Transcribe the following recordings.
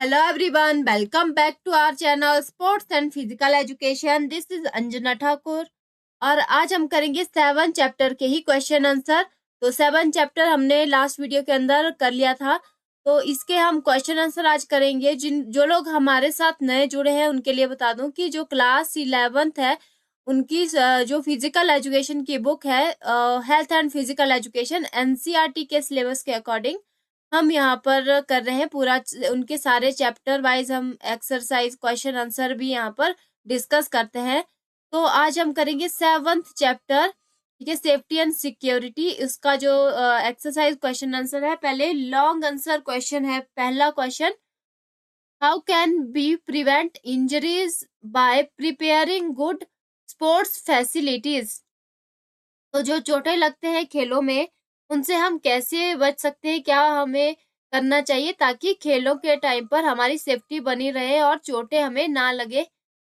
Hello everyone, welcome back to our channel Sports and Physical Education. This is Anjana Thakur और आज हम करेंगे 7 chapter के ही क्वेश्चन आंसर। तो 7 चैप्टर हमने लास्ट वीडियो के अंदर कर लिया था, तो इसके हम क्वेश्चन आंसर आज करेंगे। जो लोग हमारे साथ नए जुड़े हैं उनके लिए बता दूं कि जो क्लास 11th है उनकी जो फिजिकल एजुकेशन की बुक है health and physical education NCERT के सिलेबस के अकॉर्डिंग हम यहाँ पर कर रहे हैं पूरा। उनके सारे चैप्टर वाइज हम एक्सरसाइज क्वेश्चन आंसर भी यहाँ पर डिस्कस करते हैं। तो आज हम करेंगे 7th चैप्टर, ठीक है, सेफ्टी एंड सिक्योरिटी। इसका जो एक्सरसाइज क्वेश्चन आंसर है, पहले लॉन्ग आंसर क्वेश्चन है। पहला question, how can be prevent injuries bye preparing good sports facilities. तो जो चोटें लगते हैं खेलों में उनसे हम कैसे बच सकते हैं, क्या हमें करना चाहिए ताकि खेलों के टाइम पर हमारी सेफ्टी बनी रहे और चोटें हमें ना लगे।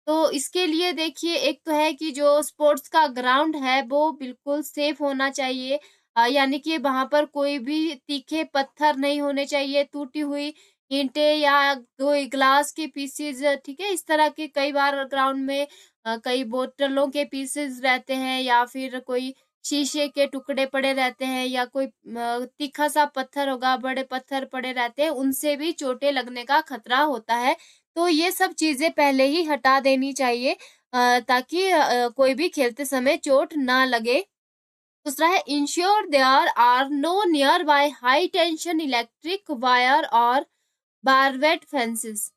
तो इसके लिए देखिए, एक तो है कि जो स्पोर्ट्स का ग्राउंड है वो बिल्कुल सेफ होना चाहिए, यानी कि वहां पर कोई भी तीखे पत्थर नहीं होने चाहिए, टूटी हुई ईंटें या कोई ग्लास के पीसेज, ठीक है। इस तरह के कई बार ग्राउंड में कई बोतलों के पीसेज रहते हैं या फिर कोई शीशे के टुकड़े पड़े रहते हैं या कोई तीखा सा पत्थर होगा, बड़े पत्थर पड़े रहते हैं, उनसे भी चोटें लगने का खतरा होता है। तो ये सब चीजें पहले ही हटा देनी चाहिए ताकि कोई भी खेलते समय चोट ना लगे। दूसरा है, ensure there are no near by high tension electric wire और बारवेट फेंसेस।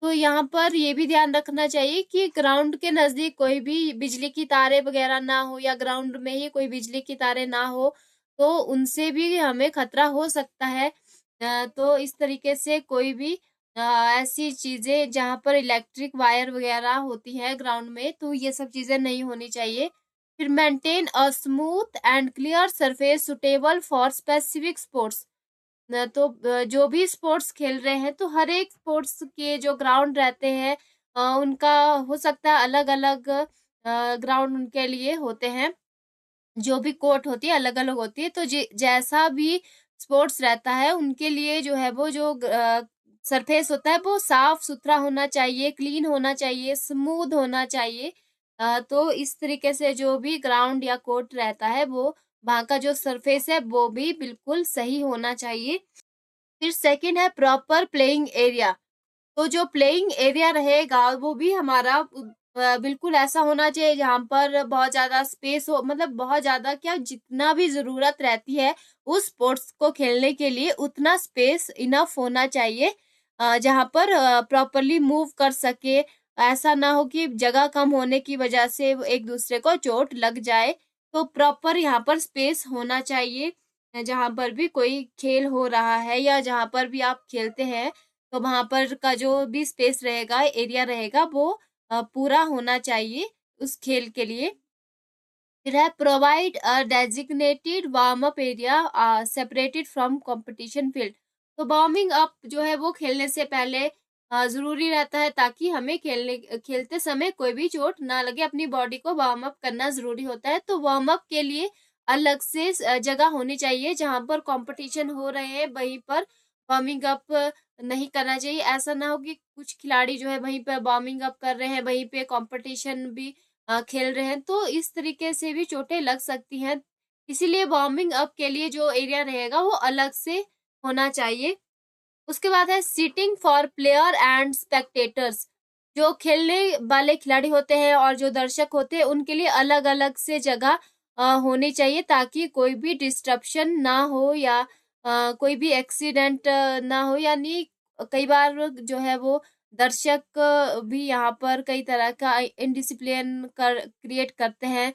तो यहाँ पर ये भी ध्यान रखना चाहिए कि ग्राउंड के नजदीक कोई भी बिजली की तारें वगैरह ना हो या ग्राउंड में ही कोई बिजली की तारें ना हो, तो उनसे भी हमें खतरा हो सकता है। तो इस तरीके से कोई भी ऐसी चीजें जहाँ पर इलेक्ट्रिक वायर वगैरह होती है ग्राउंड में, तो ये सब चीजें नहीं होनी चाहिए। फिर maintain a smooth and clear surface suitable for specific sports. तो जो भी स्पोर्ट्स खेल रहे हैं तो हर एक स्पोर्ट्स के जो ग्राउंड रहते हैं उनका हो सकता है अलग अलग ग्राउंड उनके लिए होते हैं। जो भी कोर्ट होती है अलग अलग होती है, तो जैसा भी स्पोर्ट्स रहता है उनके लिए जो है वो जो सरफेस होता है वो साफ सुथरा होना चाहिए, क्लीन होना चाहिए, स्मूथ होना चाहिए। तो इस तरीके से जो भी ग्राउंड या कोर्ट रहता है वो वहाँ का जो सरफेस है वो भी बिल्कुल सही होना चाहिए। फिर सेकंड है प्रॉपर प्लेइंग एरिया। तो जो प्लेइंग एरिया रहेगा वो भी हमारा बिल्कुल ऐसा होना चाहिए जहाँ पर बहुत ज्यादा स्पेस हो, मतलब बहुत ज्यादा क्या, जितना भी जरूरत रहती है उस स्पोर्ट्स को खेलने के लिए उतना स्पेस इनफ होना चाहिए जहाँ पर प्रॉपरली मूव कर सके। ऐसा ना हो कि जगह कम होने की वजह से एक दूसरे को चोट लग जाए। तो प्रॉपर यहाँ पर स्पेस होना चाहिए जहाँ पर भी कोई खेल हो रहा है या जहाँ पर भी आप खेलते हैं, तो वहां पर का जो भी स्पेस रहेगा, एरिया रहेगा, वो पूरा होना चाहिए उस खेल के लिए। फिर है provide a designated warm up area separated from competition field. तो वार्मिंग अप जो है वो खेलने से पहले जरूरी रहता है ताकि हमें खेलते समय कोई भी चोट ना लगे। अपनी बॉडी को वार्म अप करना जरूरी होता है, तो वार्म अप के लिए अलग से जगह होनी चाहिए। जहां पर कंपटीशन हो रहे हैं वहीं पर वार्मिंग अप नहीं करना चाहिए। ऐसा ना हो कि कुछ खिलाड़ी जो है वहीं पर वार्मिंग अप कर रहे हैं, वहीं पे कंपटीशन भी खेल रहे हैं, तो इस तरीके से भी चोटें लग सकती हैं। इसीलिए वार्मिंग अप के लिए जो एरिया रहेगा वो अलग से होना चाहिए। उसके बाद है seating for player and spectators. जो खेलने वाले खिलाड़ी होते हैं और जो दर्शक होते हैं उनके लिए अलग अलग से जगह होनी चाहिए ताकि कोई भी डिस्ट्रप्शन ना हो या कोई भी एक्सीडेंट ना हो। यानी कई बार जो है वो दर्शक भी यहाँ पर कई तरह का इनडिसिप्लिन क्रिएट करते हैं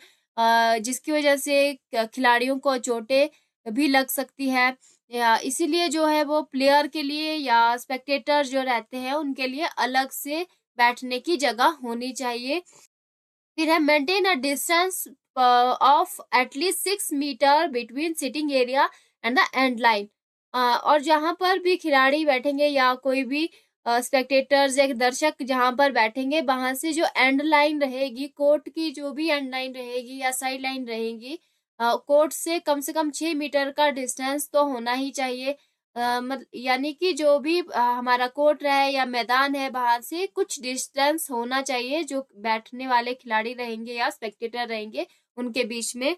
जिसकी वजह से खिलाड़ियों को चोटें भी लग सकती है। या इसीलिए जो है वो प्लेयर के लिए या स्पेक्टेटर जो रहते हैं उनके लिए अलग से बैठने की जगह होनी चाहिए। फिर है maintain a distance of at least 6 metre between sitting area and the end line. और जहां पर भी खिलाड़ी बैठेंगे या कोई भी स्पेक्टेटर्स या दर्शक जहां पर बैठेंगे वहां से जो एंड लाइन रहेगी, कोर्ट की जो भी एंड लाइन रहेगी या साइड लाइन रहेगी, कोर्ट से कम 6 मीटर का डिस्टेंस तो होना ही चाहिए। यानी कि जो भी हमारा कोर्ट है या मैदान है बाहर से कुछ डिस्टेंस होना चाहिए, जो बैठने वाले खिलाड़ी रहेंगे या स्पेक्टेटर रहेंगे उनके बीच में।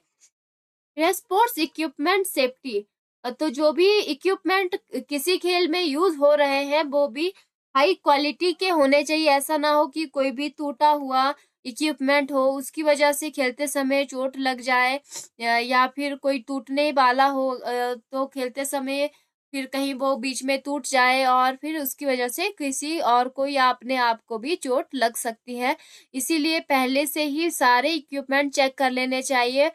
स्पोर्ट्स इक्विपमेंट सेफ्टी, तो जो भी इक्विपमेंट किसी खेल में यूज हो रहे हैं वो भी हाई क्वालिटी के होने चाहिए। ऐसा ना हो कि कोई भी टूटा हुआ इक्विपमेंट हो, उसकी वजह से खेलते समय चोट लग जाए, या फिर कोई टूटने वाला हो, तो खेलते समय फिर कहीं वो बीच में टूट जाए और फिर उसकी वजह से किसी और को या अपने आप को भी चोट लग सकती है। इसीलिए पहले से ही सारे इक्विपमेंट चेक कर लेने चाहिए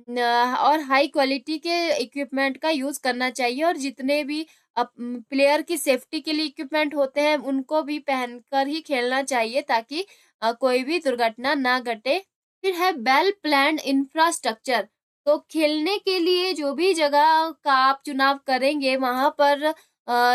और हाई क्वालिटी के इक्विपमेंट का यूज करना चाहिए, और जितने भी प्लेयर की सेफ्टी के लिए इक्विपमेंट होते हैं उनको भी पहनकर ही खेलना चाहिए, ताकि कोई भी दुर्घटना ना घटे। फिर है वेल प्लान्ड इंफ्रास्ट्रक्चर, तो खेलने के लिए जो भी जगह का आप चुनाव करेंगे वहां पर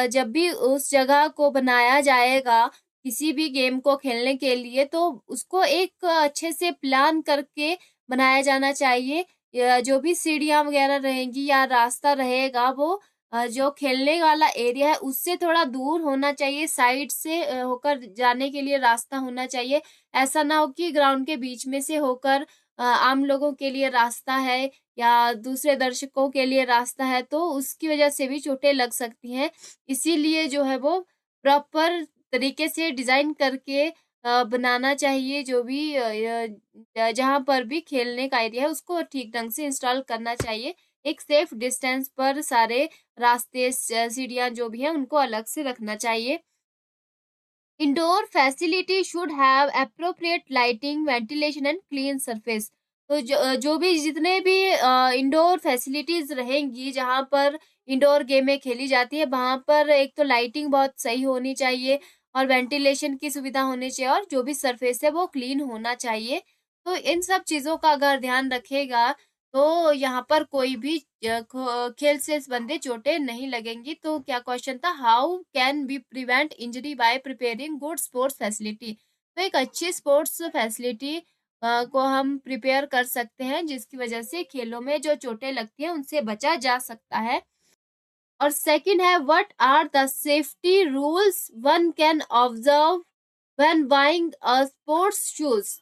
जब भी उस जगह को बनाया जाएगा किसी भी गेम को खेलने के लिए, तो उसको एक अच्छे से प्लान करके बनाया जाना चाहिए। जो भी सीढ़ियाँ वगैरह रहेंगी या रास्ता रहेगा वो जो खेलने वाला एरिया है उससे थोड़ा दूर होना चाहिए, साइड से होकर जाने के लिए रास्ता होना चाहिए। ऐसा ना हो कि ग्राउंड के बीच में से होकर आम लोगों के लिए रास्ता है या दूसरे दर्शकों के लिए रास्ता है, तो उसकी वजह से भी चोटें लग सकती हैं। इसीलिए जो है वो प्रॉपर तरीके से डिज़ाइन करके बनाना चाहिए। जो भी जहाँ पर भी खेलने का एरिया है उसको ठीक ढंग से इंस्टॉल करना चाहिए। एक सेफ डिस्टेंस पर सारे रास्ते, सीढ़ियाँ जो भी हैं उनको अलग से रखना चाहिए। Indoor facility should have appropriate lighting, ventilation and clean surface. तो जो भी जितने भी इंडोर फैसिलिटीज रहेंगी जहाँ पर इंडोर गेमें खेली जाती है वहां पर एक तो लाइटिंग बहुत सही होनी चाहिए और वेंटिलेशन की सुविधा होनी चाहिए, और जो भी सरफेस है वो क्लीन होना चाहिए। तो इन सब चीजों का अगर ध्यान रखेगा तो यहाँ पर कोई भी खेल से संबंधित चोटें नहीं लगेंगी। तो क्या क्वेश्चन था, how can be prevent injury bye preparing good sports facility. तो एक अच्छी स्पोर्ट्स फैसिलिटी को हम प्रिपेयर कर सकते हैं जिसकी वजह से खेलों में जो चोटें लगती हैं उनसे बचा जा सकता है। और सेकंड है, what are the safety rules one can observe when buying a sports shoes.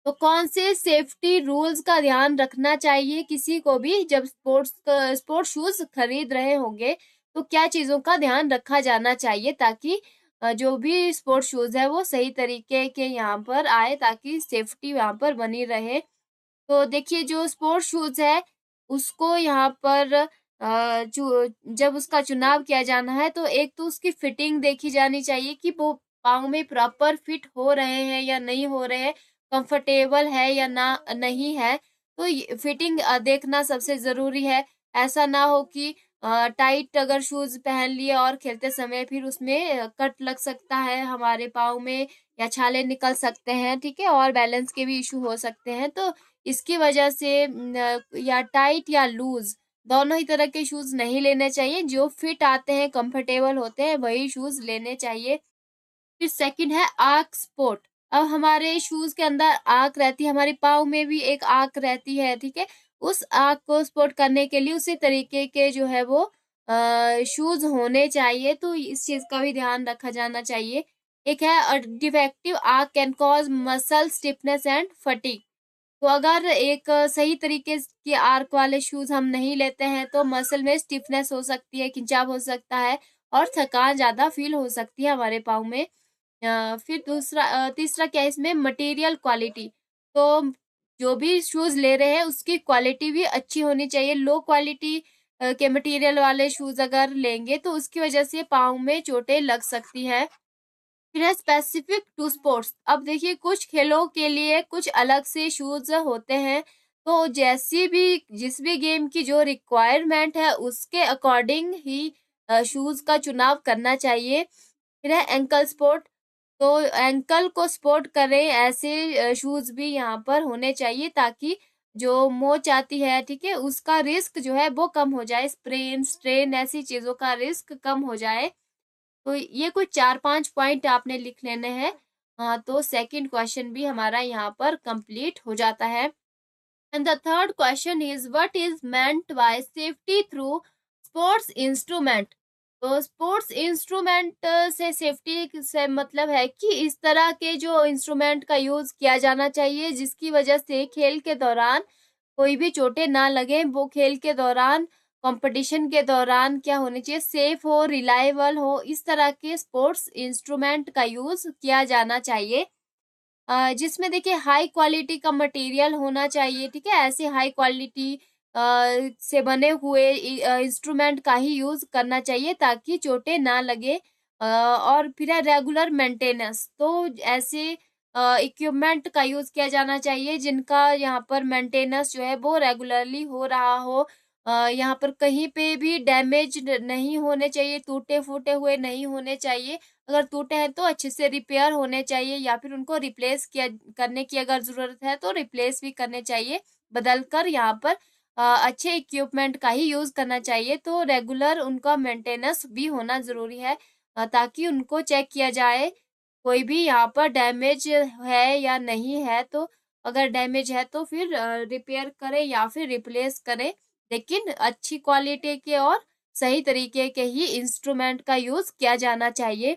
तो कौन से सेफ्टी रूल्स का ध्यान रखना चाहिए किसी को भी जब स्पोर्ट्स शूज खरीद रहे होंगे, तो क्या चीजों का ध्यान रखा जाना चाहिए ताकि जो भी स्पोर्ट्स शूज है वो सही तरीके के यहाँ पर आए, ताकि सेफ्टी यहाँ पर बनी रहे। तो देखिए जो स्पोर्ट्स शूज है उसको यहाँ पर जब उसका चुनाव किया जाना है तो एक तो उसकी फिटिंग देखी जानी चाहिए कि वो पाँव में प्रॉपर फिट हो रहे हैं या नहीं हो रहे हैं, कंफर्टेबल है या ना नहीं है। तो फिटिंग देखना सबसे जरूरी है। ऐसा ना हो कि टाइट अगर शूज पहन लिए और खेलते समय फिर उसमें कट लग सकता है हमारे पाँव में, या छाले निकल सकते हैं, ठीक है, और बैलेंस के भी इशू हो सकते हैं। तो इसकी वजह से या टाइट या लूज दोनों ही तरह के शूज नहीं लेने चाहिए। जो फिट आते हैं, कंफर्टेबल होते हैं, वही शूज लेने चाहिए। फिर सेकंड है आर्क स्पोर्ट। अब हमारे शूज के अंदर आर्क रहती है, हमारे पाँव में भी एक आर्क रहती है, ठीक है। उस आर्क को स्पोर्ट करने के लिए उसी तरीके के जो है वो शूज होने चाहिए। तो इस चीज का भी ध्यान रखा जाना चाहिए। एक है defective arc can cause muscle stiffness and fatigue. तो अगर एक सही तरीके के आर्क वाले शूज हम नहीं लेते हैं तो मसल में स्टिफनेस हो सकती है, खिंचाव हो सकता है और थकान ज्यादा फील हो सकती है हमारे पाँव में। फिर तीसरा क्या है इसमें, मटेरियल क्वालिटी। तो जो भी शूज ले रहे हैं उसकी क्वालिटी भी अच्छी होनी चाहिए। लो क्वालिटी के मटेरियल वाले शूज अगर लेंगे तो उसकी वजह से पाँव में चोटें लग सकती है। फिर है स्पेसिफिक टू स्पोर्ट्स। अब देखिए कुछ खेलों के लिए कुछ अलग से शूज होते हैं, तो जैसी भी जिस भी गेम की जो रिक्वायरमेंट है उसके अकॉर्डिंग ही शूज का चुनाव करना चाहिए। फिर है एंकल स्पोर्ट। तो एंकल को सपोर्ट करें ऐसे शूज भी यहाँ पर होने चाहिए ताकि जो मोच आती है, ठीक है, उसका रिस्क जो है वो कम हो जाए, स्प्रेन स्ट्रेन ऐसी चीजों का रिस्क कम हो जाए। तो ये कुछ 4-5 पॉइंट आपने लिख लेने हैं। हाँ, तो सेकंड क्वेश्चन भी हमारा यहाँ पर कंप्लीट हो जाता है। And the third question is what is meant by safety through sports instrument. तो स्पोर्ट्स इंस्ट्रूमेंट से सेफ्टी से मतलब है कि इस तरह के जो इंस्ट्रूमेंट का यूज़ किया जाना चाहिए जिसकी वजह से खेल के दौरान कोई भी चोटें ना लगें। वो खेल के दौरान, कॉम्पिटिशन के दौरान क्या होनी चाहिए, सेफ हो, रिलायबल हो, इस तरह के स्पोर्ट्स इंस्ट्रूमेंट का यूज़ किया जाना चाहिए। जिसमें देखिए हाई क्वालिटी का मटेरियल होना चाहिए, ठीक है? ऐसे हाई क्वालिटी से बने हुए इंस्ट्रूमेंट का ही यूज़ करना चाहिए ताकि चोटें ना लगे। और फिर है रेगुलर मेंटेनेंस, तो ऐसे इक्विपमेंट का यूज़ किया जाना चाहिए जिनका यहाँ पर मेंटेनेंस जो है वो रेगुलरली हो रहा हो। यहाँ पर कहीं पे भी डैमेज नहीं होने चाहिए, टूटे-फूटे हुए नहीं होने चाहिए। अगर टूटे हैं तो अच्छे से रिपेयर होने चाहिए या फिर उनको रिप्लेस किया करने की अगर ज़रूरत है तो रिप्लेस भी करने चाहिए, बदल कर यहाँ पर अच्छे इक्विपमेंट का ही यूज़ करना चाहिए। तो रेगुलर उनका मेंटेनेंस भी होना ज़रूरी है, ताकि उनको चेक किया जाए, कोई भी यहाँ पर डैमेज है या नहीं है, तो अगर डैमेज है तो फिर रिपेयर करें या फिर रिप्लेस करें। लेकिन अच्छी क्वालिटी के और सही तरीके के ही इंस्ट्रूमेंट का यूज़ किया जाना चाहिए।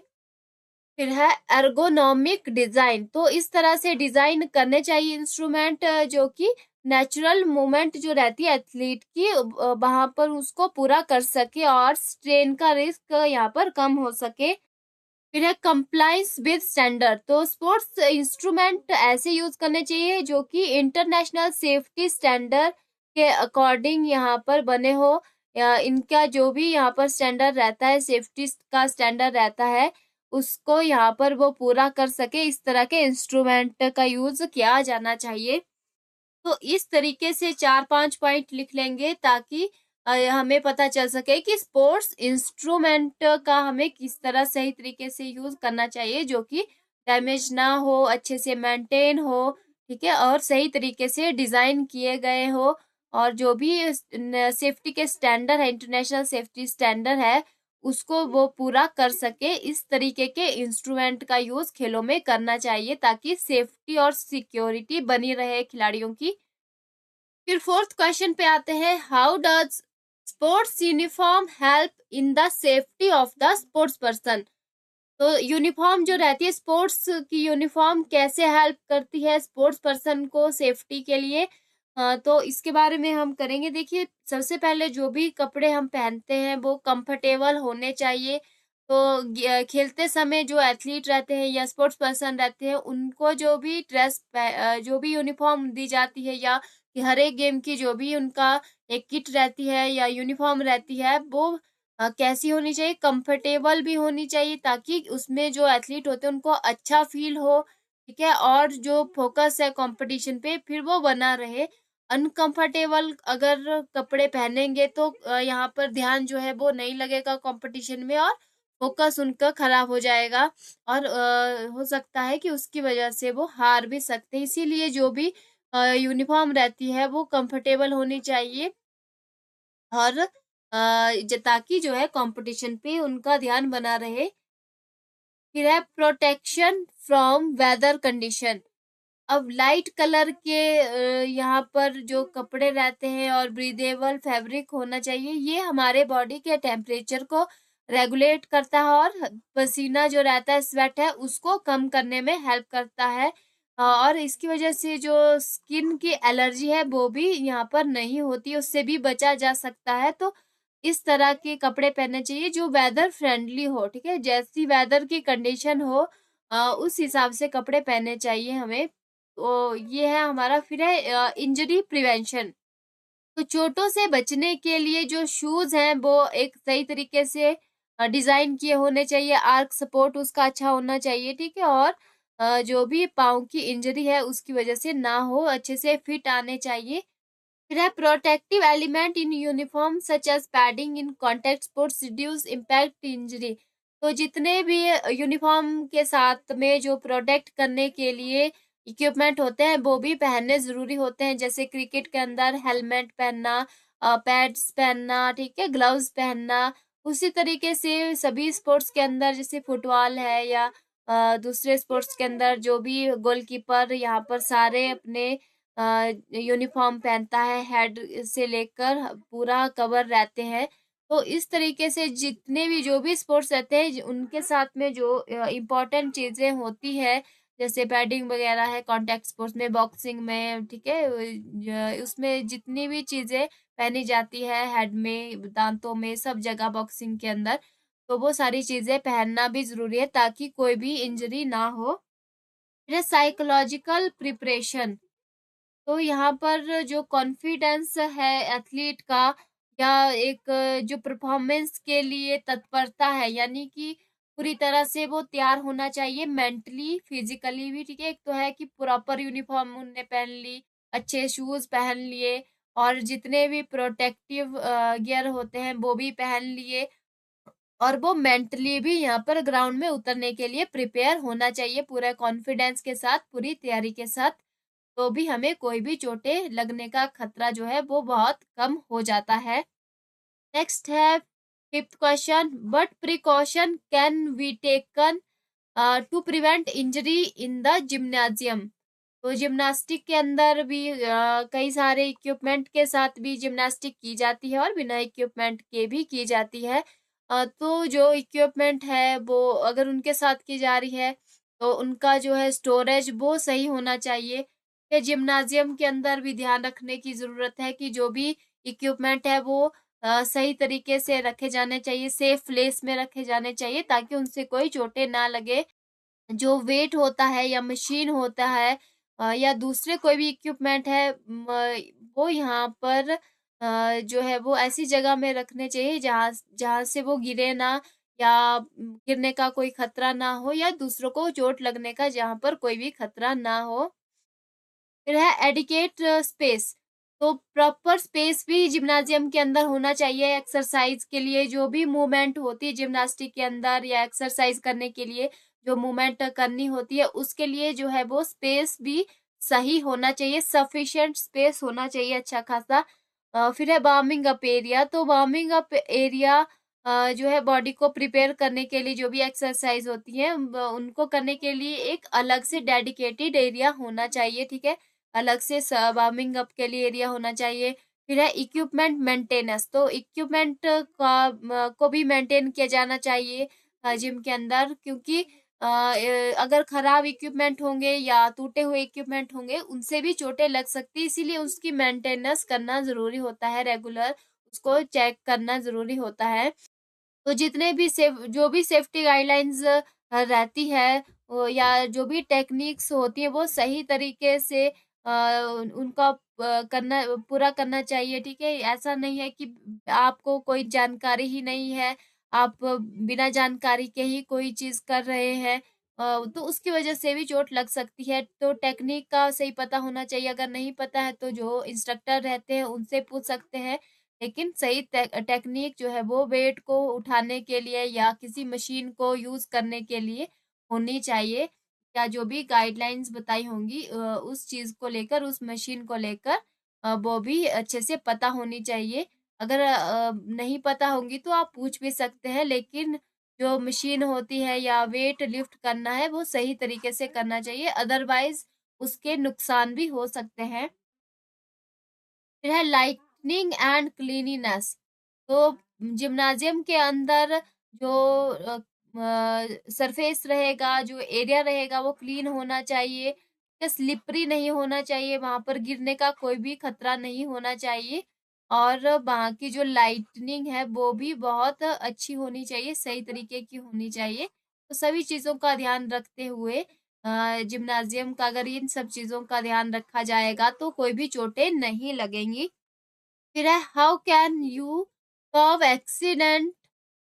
फिर है एर्गोनॉमिक डिज़ाइन, तो इस तरह से डिज़ाइन करने चाहिए इंस्ट्रूमेंट जो कि नेचुरल मूवमेंट जो रहती है एथलीट की वहाँ पर उसको पूरा कर सके और स्ट्रेन का रिस्क यहाँ पर कम हो सके। फिर है कंप्लायंस विद स्टैंडर्ड, तो स्पोर्ट्स इंस्ट्रूमेंट ऐसे यूज़ करने चाहिए जो कि इंटरनेशनल सेफ्टी स्टैंडर्ड के अकॉर्डिंग यहाँ पर बने हो। इनका जो भी यहाँ पर स्टैंडर्ड रहता है, सेफ्टी का स्टैंडर्ड रहता है, उसको यहाँ पर वो पूरा कर सके, इस तरह के इंस्ट्रूमेंट का यूज़ किया जाना चाहिए। तो इस तरीके से 4-5 पॉइंट लिख लेंगे ताकि हमें पता चल सके कि स्पोर्ट्स इंस्ट्रूमेंट का हमें किस तरह सही तरीके से यूज़ करना चाहिए जो कि डैमेज ना हो, अच्छे से मेंटेन हो, ठीक है? और सही तरीके से डिज़ाइन किए गए हो और जो भी सेफ्टी के स्टैंडर्ड है, इंटरनेशनल सेफ्टी स्टैंडर्ड है, उसको वो पूरा कर सके। इस तरीके के इंस्ट्रूमेंट का यूज़ खेलों में करना चाहिए ताकि सेफ्टी और सिक्योरिटी बनी रहे खिलाड़ियों की। फिर फोर्थ क्वेश्चन पे आते हैं, how does sports uniform help in the safety of the sports person. तो यूनिफॉर्म जो रहती है, स्पोर्ट्स की यूनिफॉर्म कैसे हेल्प करती है स्पोर्ट्स पर्सन को सेफ्टी के लिए, तो इसके बारे में हम करेंगे। देखिए, सबसे पहले जो भी कपड़े हम पहनते हैं वो कंफर्टेबल होने चाहिए। तो खेलते समय जो एथलीट रहते हैं या स्पोर्ट्स पर्सन रहते हैं उनको जो भी जो भी यूनिफॉर्म दी जाती है या कि हर एक गेम की जो भी उनका एक किट रहती है या यूनिफॉर्म रहती है वो कैसी होनी चाहिए, कंफर्टेबल भी होनी चाहिए ताकि उसमें जो एथलीट होते हैं उनको अच्छा फील हो, ठीक है? और जो फोकस है कंपटीशन पे फिर वो बना रहे। अनकंफर्टेबल अगर कपड़े पहनेंगे तो यहाँ पर ध्यान जो है वो नहीं लगेगा कंपटीशन में और फोकस उनका खराब हो जाएगा और हो सकता है कि उसकी वजह से वो हार भी सकते हैं। इसीलिए जो भी यूनिफॉर्म रहती है वो कंफर्टेबल होनी चाहिए और ताकि जो है कंपटीशन पे उनका ध्यान बना रहे। फिर है प्रोटेक्शन फ्रॉम वेदर कंडीशन। अब लाइट कलर के यहाँ पर जो कपड़े रहते हैं और ब्रीदेबल फैब्रिक होना चाहिए, ये हमारे बॉडी के टेम्परेचर को रेगुलेट करता है और पसीना जो रहता है, स्वेट है, उसको कम करने में हेल्प करता है। और इसकी वजह से जो स्किन की एलर्जी है वो भी यहाँ पर नहीं होती, उससे भी बचा जा सकता है। तो इस तरह के कपड़े पहनने चाहिए जो वेदर फ्रेंडली हो, ठीक है? जैसी वेदर की कंडीशन हो उस हिसाब से कपड़े पहनने चाहिए हमें। तो ये है हमारा। फिर है इंजरी प्रिवेंशन, तो चोटों से बचने के लिए जो शूज़ हैं वो एक सही तरीके से डिज़ाइन किए होने चाहिए, आर्क सपोर्ट उसका अच्छा होना चाहिए, ठीक है? और जो भी पाँव की इंजरी है उसकी वजह से ना हो, अच्छे से फिट आने चाहिए। फिर है protective element in uniform such as padding in contact sports reduce impact injury, तो जितने भी यूनिफॉर्म के साथ में जो प्रोटेक्ट करने के लिए इक्विपमेंट होते हैं वो भी पहनने ज़रूरी होते हैं, जैसे क्रिकेट के अंदर हेलमेट पहनना, पैड्स पहनना, ठीक है, ग्लव्स पहनना। उसी तरीके से सभी स्पोर्ट्स के अंदर जैसे फुटबॉल है या दूसरे स्पोर्ट्स के अंदर जो भी गोलकीपर यहाँ पर सारे अपने यूनिफॉर्म पहनता है, हेड से लेकर पूरा कवर रहते हैं। तो इस तरीके से जितने भी जो भी स्पोर्ट्स रहते हैं उनके साथ में जो इम्पोर्टेंट चीज़ें होती है, जैसे पैडिंग वगैरह है कॉन्टैक्ट स्पोर्ट्स में, बॉक्सिंग में, ठीक है? उसमें जितनी भी चीज़ें पहनी जाती है हेड में, दाँतों में, सब जगह बॉक्सिंग के अंदर, तो वो सारी चीज़ें पहनना भी ज़रूरी है ताकि कोई भी इंजरी ना हो। फिर साइकोलॉजिकल प्रिपरेशन, तो यहाँ पर जो कॉन्फिडेंस है एथलीट का, या एक जो परफॉर्मेंस के लिए तत्परता है, यानी कि पूरी तरह से वो तैयार होना चाहिए मेंटली, फिजिकली भी, ठीक है? एक तो है कि प्रॉपर यूनिफॉर्म उनने पहन ली, अच्छे शूज़ पहन लिए और जितने भी प्रोटेक्टिव गियर होते हैं वो भी पहन लिए, और वो मेंटली भी यहाँ पर ग्राउंड में उतरने के लिए प्रिपेयर होना चाहिए पूरा कॉन्फिडेंस के साथ, पूरी तैयारी के साथ। तो भी हमें कोई भी चोटें लगने का खतरा जो है वो बहुत कम हो जाता है। नेक्स्ट है fifth question, what precaution can we taken to prevent injury in the gymnasium? तो जिम्नास्टिक के अंदर भी कई सारे इक्विपमेंट के साथ भी जिम्नास्टिक की जाती है और बिना इक्विपमेंट के भी की जाती है। तो जो इक्विपमेंट है वो अगर उनके साथ की जा रही है तो उनका जो है स्टोरेज वो सही होना चाहिए। ये जिम्नाजियम के अंदर भी ध्यान रखने की ज़रूरत है कि जो भी इक्विपमेंट है वो सही तरीके से रखे जाने चाहिए, सेफ प्लेस में रखे जाने चाहिए ताकि उनसे कोई चोटें ना लगे। जो वेट होता है या मशीन होता है या दूसरे कोई भी इक्विपमेंट है, वो यहाँ पर जो है वो ऐसी जगह में रखने चाहिए जहाँ जहाँ से वो गिरे ना, या गिरने का कोई खतरा ना हो, या दूसरों को चोट लगने का जहाँ पर कोई भी खतरा ना हो। फिर है एडिकेट स्पेस, तो प्रॉपर स्पेस भी जिम्नाजियम के अंदर होना चाहिए एक्सरसाइज के लिए। जो भी मूवमेंट होती है जिम्नास्टिक के अंदर या एक्सरसाइज करने के लिए जो मूवमेंट करनी होती है उसके लिए जो है वो स्पेस भी सही होना चाहिए, सफिशिएंट स्पेस होना चाहिए अच्छा खासा। फिर है वार्मिंग अप एरिया, तो वार्मिंग अप एरिया जो है बॉडी को प्रिपेयर करने के लिए जो भी एक्सरसाइज होती है उनको करने के लिए एक अलग से डेडिकेटेड एरिया होना चाहिए, ठीक है? अलग से वार्मिंग अप के लिए एरिया होना चाहिए। फिर है इक्विपमेंट मेंटेनेंस, तो इक्विपमेंट को भी मेंटेन किया जाना चाहिए जिम के अंदर, क्योंकि अगर खराब इक्विपमेंट होंगे या टूटे हुए इक्विपमेंट होंगे उनसे भी चोटें लग सकती है, इसीलिए उसकी मेंटेनेंस करना ज़रूरी होता है, रेगुलर उसको चेक करना ज़रूरी होता है। तो जितने भी जो भी सेफ्टी गाइडलाइंस रहती है या जो भी टेक्निक्स होती है वो सही तरीके से उनका करना पूरा करना चाहिए, ठीक है? ऐसा नहीं है कि आपको कोई जानकारी ही नहीं है, आप बिना जानकारी के ही कोई चीज़ कर रहे हैं, तो उसकी वजह से भी चोट लग सकती है। तो टेक्निक का सही पता होना चाहिए, अगर नहीं पता है तो जो इंस्ट्रक्टर रहते हैं उनसे पूछ सकते हैं। लेकिन सही टेक्नीक जो है वो वेट को उठाने के लिए या किसी मशीन को यूज़ करने के लिए होनी चाहिए, या जो भी गाइडलाइंस बताई होंगी उस चीज़ को लेकर, उस मशीन को लेकर वो भी अच्छे से पता होनी चाहिए। अगर नहीं पता होंगी तो आप पूछ भी सकते हैं, लेकिन जो मशीन होती है या वेट लिफ्ट करना है वो सही तरीके से करना चाहिए, अदरवाइज़ उसके नुकसान भी हो सकते हैं। फिर है लाइटनिंग एंड क्लीनिनेस, तो जिम्नाजियम के अंदर जो सरफेस रहेगा, जो एरिया रहेगा वो क्लीन होना चाहिए, स्लिपरी नहीं होना चाहिए, वहां पर गिरने का कोई भी खतरा नहीं होना चाहिए, और वहाँ की जो लाइटनिंग है वो भी बहुत अच्छी होनी चाहिए, सही तरीके की होनी चाहिए। तो सभी चीजों का ध्यान रखते हुए जिम्नाजियम का अगर इन सब चीज़ों का ध्यान रखा जाएगा तो कोई भी चोटें नहीं लगेंगी। फिर है how can you curve accident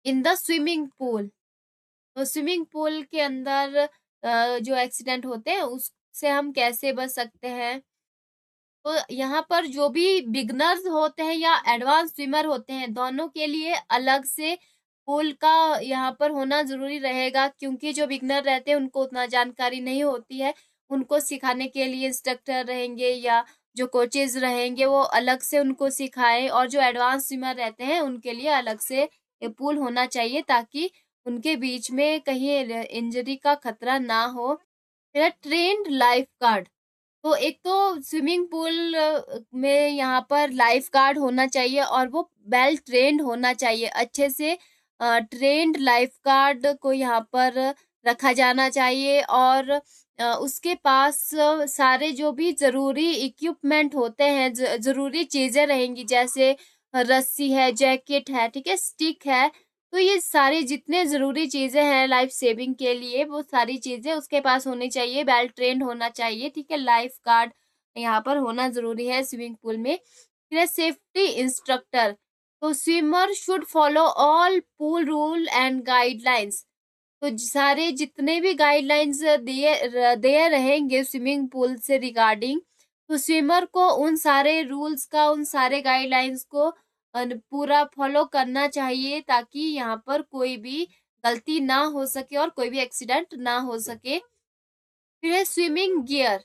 in the swimming pool, तो स्विमिंग पूल के अंदर जो एक्सीडेंट होते हैं उससे हम कैसे बच सकते हैं? तो यहाँ पर जो भी बिगनर्स होते हैं या एडवांस स्विमर होते हैं, दोनों के लिए अलग से पूल का यहाँ पर होना ज़रूरी रहेगा, क्योंकि जो बिगनर रहते हैं उनको उतना जानकारी नहीं होती है। उनको सिखाने के लिए इंस्ट्रक्टर रहेंगे या जो कोचेज़ रहेंगे वो अलग से उनको सिखाएँ, और जो एडवांस स्विमर रहते हैं उनके लिए अलग से पूल होना चाहिए ताकि उनके बीच में कहीं इंजरी का खतरा ना हो। फिर ट्रेन्ड लाइफ़गार्ड, तो एक तो स्विमिंग पूल में यहाँ पर लाइफ गार्ड होना चाहिए और वो वेल ट्रेन्ड होना चाहिए। अच्छे से ट्रेन्ड लाइफ गार्ड को यहाँ पर रखा जाना चाहिए और उसके पास सारे जो भी ज़रूरी इक्विपमेंट होते हैं, ज़रूरी चीज़ें रहेंगी, जैसे रस्सी है, जैकेट है, ठीक है, स्टिक है। तो ये सारी जितने ज़रूरी चीज़ें हैं लाइफ सेविंग के लिए, वो सारी चीज़ें उसके पास होनी चाहिए, वेल ट्रेन्ड होना चाहिए, ठीक है। लाइफ गार्ड यहाँ पर होना ज़रूरी है स्विमिंग पूल में। फिर है सेफ्टी इंस्ट्रक्टर, तो swimmer should follow all pool rule and guidelines. तो सारे जितने भी गाइडलाइंस दिए रहेंगे स्विमिंग पूल से रिगार्डिंग, तो स्विमर को उन सारे रूल्स का, उन सारे गाइडलाइंस को पूरा फॉलो करना चाहिए, ताकि यहाँ पर कोई भी गलती ना हो सके और कोई भी एक्सीडेंट ना हो सके। फिर है स्विमिंग गियर,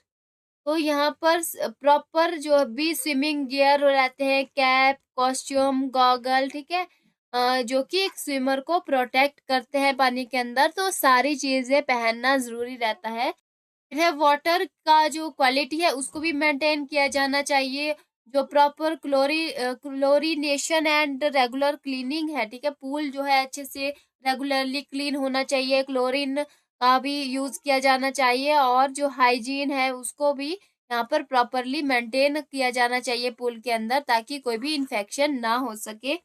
तो यहाँ पर प्रॉपर जो भी स्विमिंग गियर रहते हैं, कैप, कॉस्ट्यूम, गॉगल, ठीक है, जो कि एक स्विमर को प्रोटेक्ट करते हैं पानी के अंदर, तो सारी चीजें पहनना जरूरी रहता है। फिर है वाटर का जो क्वालिटी है उसको भी मेंटेन किया जाना चाहिए, जो proper chlorination and regular cleaning है, ठीक है। पूल जो है अच्छे से रेगुलरली क्लीन होना चाहिए, क्लोरीन का भी यूज किया जाना चाहिए और जो हाइजीन है उसको भी यहाँ पर प्रॉपरली मेंटेन किया जाना चाहिए पूल के अंदर, ताकि कोई भी इंफेक्शन ना हो सके।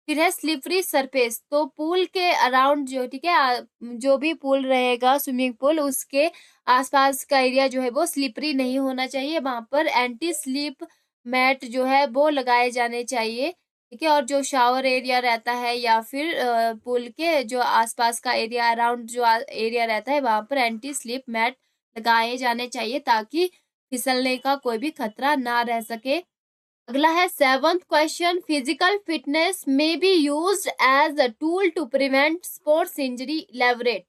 फिर है स्लिपरी सरफेस, तो पूल के अराउंड जो, ठीक है, जो भी पूल रहेगा स्विमिंग पूल, उसके आसपास का एरिया जो है वो स्लिपरी नहीं होना चाहिए, वहां पर एंटी स्लिप मैट जो है वो लगाए जाने चाहिए, ठीक है। और जो शावर एरिया रहता है या फिर पूल के जो आसपास का एरिया, अराउंड जो एरिया रहता है, वहां पर एंटी स्लिप मैट लगाए जाने चाहिए, ताकि फिसलने का कोई भी खतरा ना रह सके। अगला है सेवंथ क्वेश्चन, फिजिकल फिटनेस में be used as a tool to prevent sports injury, elaborate.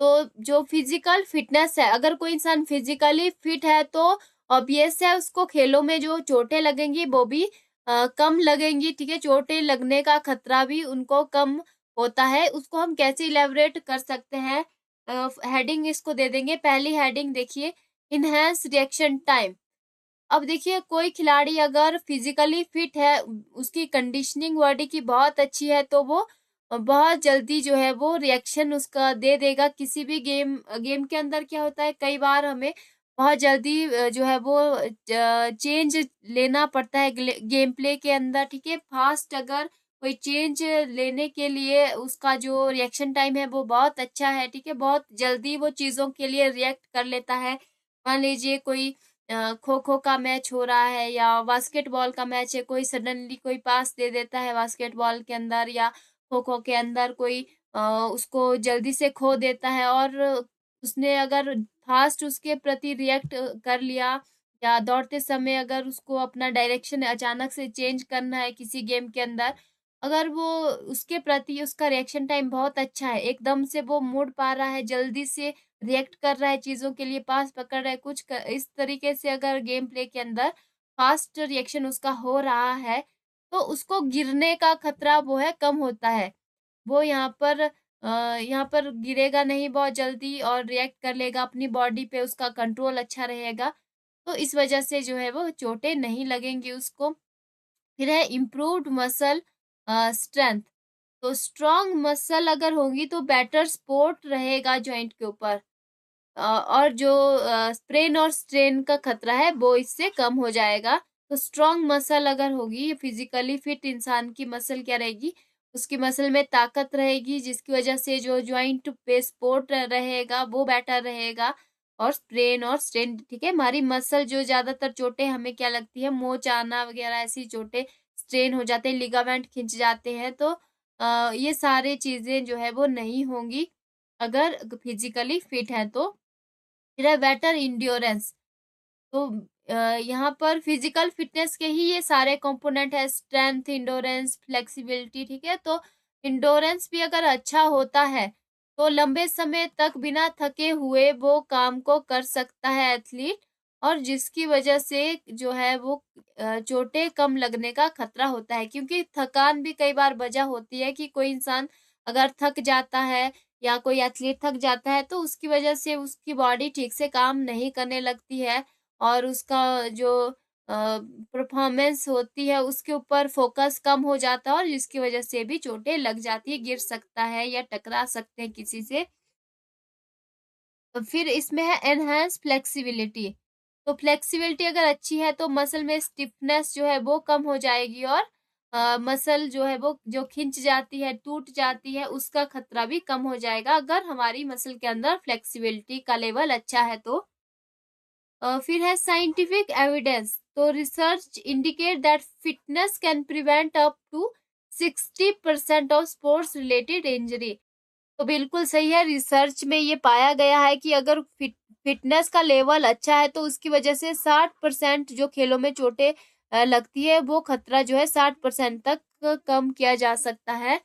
तो जो फिजिकल फिटनेस है, अगर कोई इंसान फिजिकली फिट है तो ऑब्वियस है उसको खेलों में जो चोटें लगेंगी वो भी कम लगेंगी, ठीक है। चोटें लगने का खतरा भी उनको कम होता है। उसको हम कैसे इलेबोरेट कर सकते हैं, हेडिंग इसको दे देंगे। पहली हेडिंग देखिए, इनहेंस रिएक्शन टाइम। अब देखिए कोई खिलाड़ी अगर फिजिकली फिट है, उसकी कंडीशनिंग बॉडी की बहुत अच्छी है, तो वो बहुत जल्दी जो है वो रिएक्शन उसका दे देगा किसी भी गेम के अंदर। क्या होता है, कई बार हमें बहुत जल्दी जो है वो चेंज लेना पड़ता है गेम प्ले के अंदर, ठीक है। फास्ट अगर कोई चेंज लेने के लिए उसका जो रिएक्शन टाइम है वो बहुत अच्छा है, ठीक है, बहुत जल्दी वो चीज़ों के लिए रिएक्ट कर लेता है। मान लीजिए कोई खो खो का मैच हो रहा है या बास्केटबॉल का मैच है, कोई सडनली कोई पास दे देता है बास्केटबॉल के अंदर या खो खो के अंदर, कोई उसको जल्दी से खो देता है और उसने अगर फास्ट उसके प्रति रिएक्ट कर लिया, या दौड़ते समय अगर उसको अपना डायरेक्शन अचानक से चेंज करना है किसी गेम के अंदर, अगर वो उसके प्रति उसका रिएक्शन टाइम बहुत अच्छा है, एकदम से वो मुड़ पा रहा है, जल्दी से रिएक्ट कर रहा है चीज़ों के लिए, पास पकड़ रहा है, इस तरीके से अगर गेम प्ले के अंदर फास्ट रिएक्शन उसका हो रहा है, तो उसको गिरने का खतरा वो है कम होता है। वो यहाँ पर गिरेगा नहीं बहुत जल्दी और रिएक्ट कर लेगा, अपनी बॉडी पे उसका कंट्रोल अच्छा रहेगा। तो इस वजह से जो है वो चोटें नहीं लगेंगी उसको। फिर है इम्प्रूव्ड मसल स्ट्रेंथ, तो स्ट्रॉन्ग मसल अगर होगी तो बेटर सपोर्ट रहेगा जॉइंट के ऊपर, और जो स्प्रेन और स्ट्रेन का खतरा है वो इससे कम हो जाएगा। तो स्ट्रॉन्ग मसल अगर होगी, फिजिकली फिट इंसान की मसल क्या रहेगी, उसकी मसल में ताकत रहेगी, जिसकी वजह से जो जॉइंट पे सपोर्ट रहेगा वो बेटर रहेगा। और स्प्रेन और स्ट्रेन, ठीक है, हमारी मसल जो ज्यादातर चोटें हमें क्या लगती है, मोच आना वगैरह ऐसी चोटें, स्ट्रेन हो जाते हैं, लिगामेंट खिंच जाते हैं, तो ये सारी चीजें जो है वो नहीं होंगी अगर फिजिकली फिट है तो। फिर है बेटर इंड्योरेंस, तो यहाँ पर फिजिकल फिटनेस के ही ये सारे कंपोनेंट है, स्ट्रेंथ, इंडोरेंस, फ्लेक्सिबिलिटी, ठीक है। तो इंडोरेंस भी अगर अच्छा होता है तो लंबे समय तक बिना थके हुए वो काम को कर सकता है एथलीट, और जिसकी वजह से जो है वो चोटें कम लगने का खतरा होता है, क्योंकि थकान भी कई बार वजह होती है कि कोई इंसान अगर थक जाता है या कोई एथलीट थक जाता है तो उसकी वजह से उसकी बॉडी ठीक से काम नहीं करने लगती है और उसका जो परफॉर्मेंस होती है उसके ऊपर फोकस कम हो जाता है और जिसकी वजह से भी चोटें लग जाती है, गिर सकता है या टकरा सकते हैं किसी से। तो फिर इसमें है एनहांस फ्लेक्सिबिलिटी। तो फ्लेक्सिबिलिटी अगर अच्छी है तो मसल में स्टिफनेस जो है वो कम हो जाएगी और मसल जो है वो जो खिंच जाती है, टूट जाती है, उसका खतरा भी कम हो जाएगा अगर हमारी मसल के अंदर फ्लेक्सिबिलिटी का लेवल अच्छा है तो। फिर है साइंटिफिक एविडेंस। तो research indicate that fitness can prevent up to 60% of sports related injury. तो बिल्कुल सही है, रिसर्च में ये पाया गया है कि अगर फिटनेस का लेवल अच्छा है तो उसकी वजह से 60% जो खेलों में चोटें लगती है वो खतरा जो है 60% तक कम किया जा सकता है।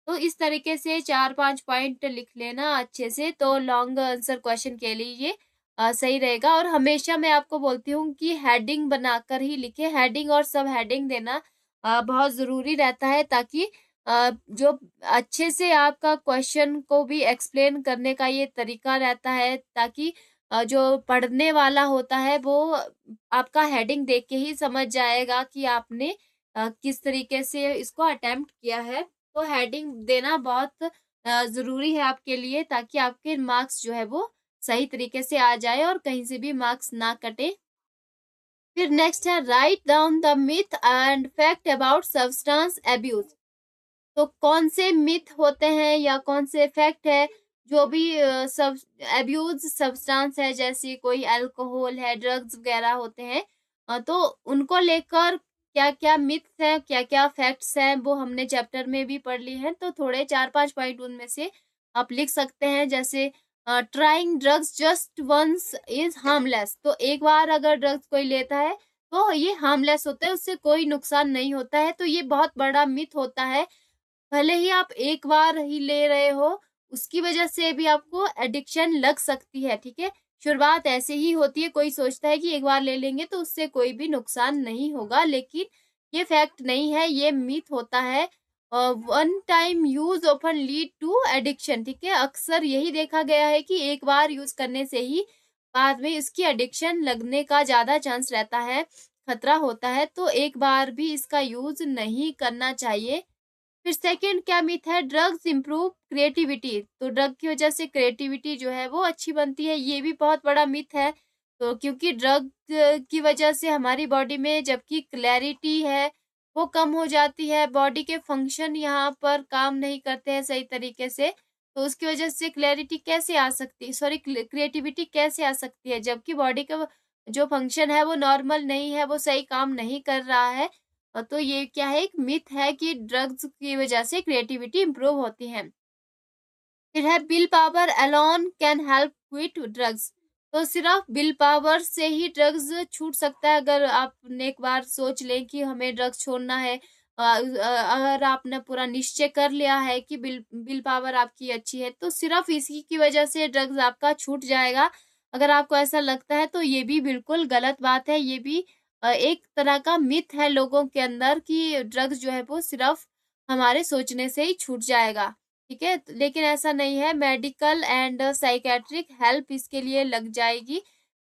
तो इस तरीके से 4-5 पॉइंट लिख लेना अच्छे से, तो लॉन्ग आंसर क्वेश्चन के लिए ये सही रहेगा। और हमेशा मैं आपको बोलती हूँ कि हेडिंग बनाकर ही लिखे, हेडिंग और सब हेडिंग देना बहुत ज़रूरी रहता है ताकि जो अच्छे से आपका क्वेश्चन को भी एक्सप्लेन करने का ये तरीका रहता है, ताकि जो पढ़ने वाला होता है वो आपका हेडिंग देख के ही समझ जाएगा कि आपने किस तरीके से इसको अटेम्प्ट किया है। तो हेडिंग देना बहुत ज़रूरी है आपके लिए, ताकि आपके मार्क्स जो है वो सही तरीके से आ जाए और कहीं से भी मार्क्स ना कटे। फिर नेक्स्ट है write down the myth and fact about substance abuse. तो कौन से मिथ होते हैं या कौन से फैक्ट है जो भी सब अब्यूज सब्सटेंस है, जैसे कोई अल्कोहल है, ड्रग्स वगैरह होते हैं, तो उनको लेकर क्या क्या मिथ्स हैं, क्या क्या फैक्ट्स हैं, वो हमने चैप्टर में भी पढ़ ली हैं। तो थोड़े 4-5 पॉइंट उनमें से आप लिख सकते हैं, जैसे trying drugs just once is harmless. तो एक बार अगर ड्रग्स कोई लेता है तो ये हार्मलेस होता है, उससे कोई नुकसान नहीं होता है। तो ये बहुत बड़ा मिथ होता है। भले ही आप एक बार ही ले रहे हो, उसकी वजह से भी आपको एडिक्शन लग सकती है, ठीक है? शुरुआत ऐसे ही होती है, कोई सोचता है कि एक बार ले लेंगे तो उससे कोई भी नुकसान नहीं होगा, लेकिन ये फैक्ट नहीं है, ये मिथ होता है। One time use often lead to addiction, ठीक है? अक्सर यही देखा गया है कि एक बार यूज करने से ही बाद में इसकी एडिक्शन लगने का ज़्यादा चांस रहता है, खतरा होता है, तो एक बार भी इसका यूज नहीं करना चाहिए। फिर सेकंड क्या मिथ है, ड्रग्स इम्प्रूव क्रिएटिविटी। तो ड्रग की वजह से क्रिएटिविटी जो है वो अच्छी बनती है, ये भी बहुत बड़ा मिथ है। तो क्योंकि ड्रग की वजह से हमारी बॉडी में जबकि क्लैरिटी है वो कम हो जाती है, बॉडी के फंक्शन यहाँ पर काम नहीं करते हैं सही तरीके से, तो उसकी वजह से क्लैरिटी कैसे आ सकती है, सॉरी क्रिएटिविटी कैसे आ सकती है, जबकि बॉडी का जो फंक्शन है वो नॉर्मल नहीं है, वो सही काम नहीं कर रहा है। तो ये क्या है, एक मिथ है कि ड्रग्स की वजह से क्रिएटिविटी इम्प्रूव होती है। फिर है will power alone can help quit drugs. तो सिर्फ विल पावर से ही ड्रग्स छूट सकता है। अगर आपने एक बार सोच लें कि हमें ड्रग्स छोड़ना है, अगर आपने पूरा निश्चय कर लिया है कि विल विल पावर आपकी अच्छी है, तो सिर्फ इसी की वजह से ड्रग्स आपका छूट जाएगा। अगर आपको ऐसा लगता है तो ये भी बिल्कुल गलत बात है। ये भी एक तरह का मिथ है लोगों के अंदर कि ड्रग्स जो है वो सिर्फ हमारे सोचने से ही छूट जाएगा। ठीक है? लेकिन ऐसा नहीं है, मेडिकल एंड साइकियाट्रिक हेल्प इसके लिए लग जाएगी।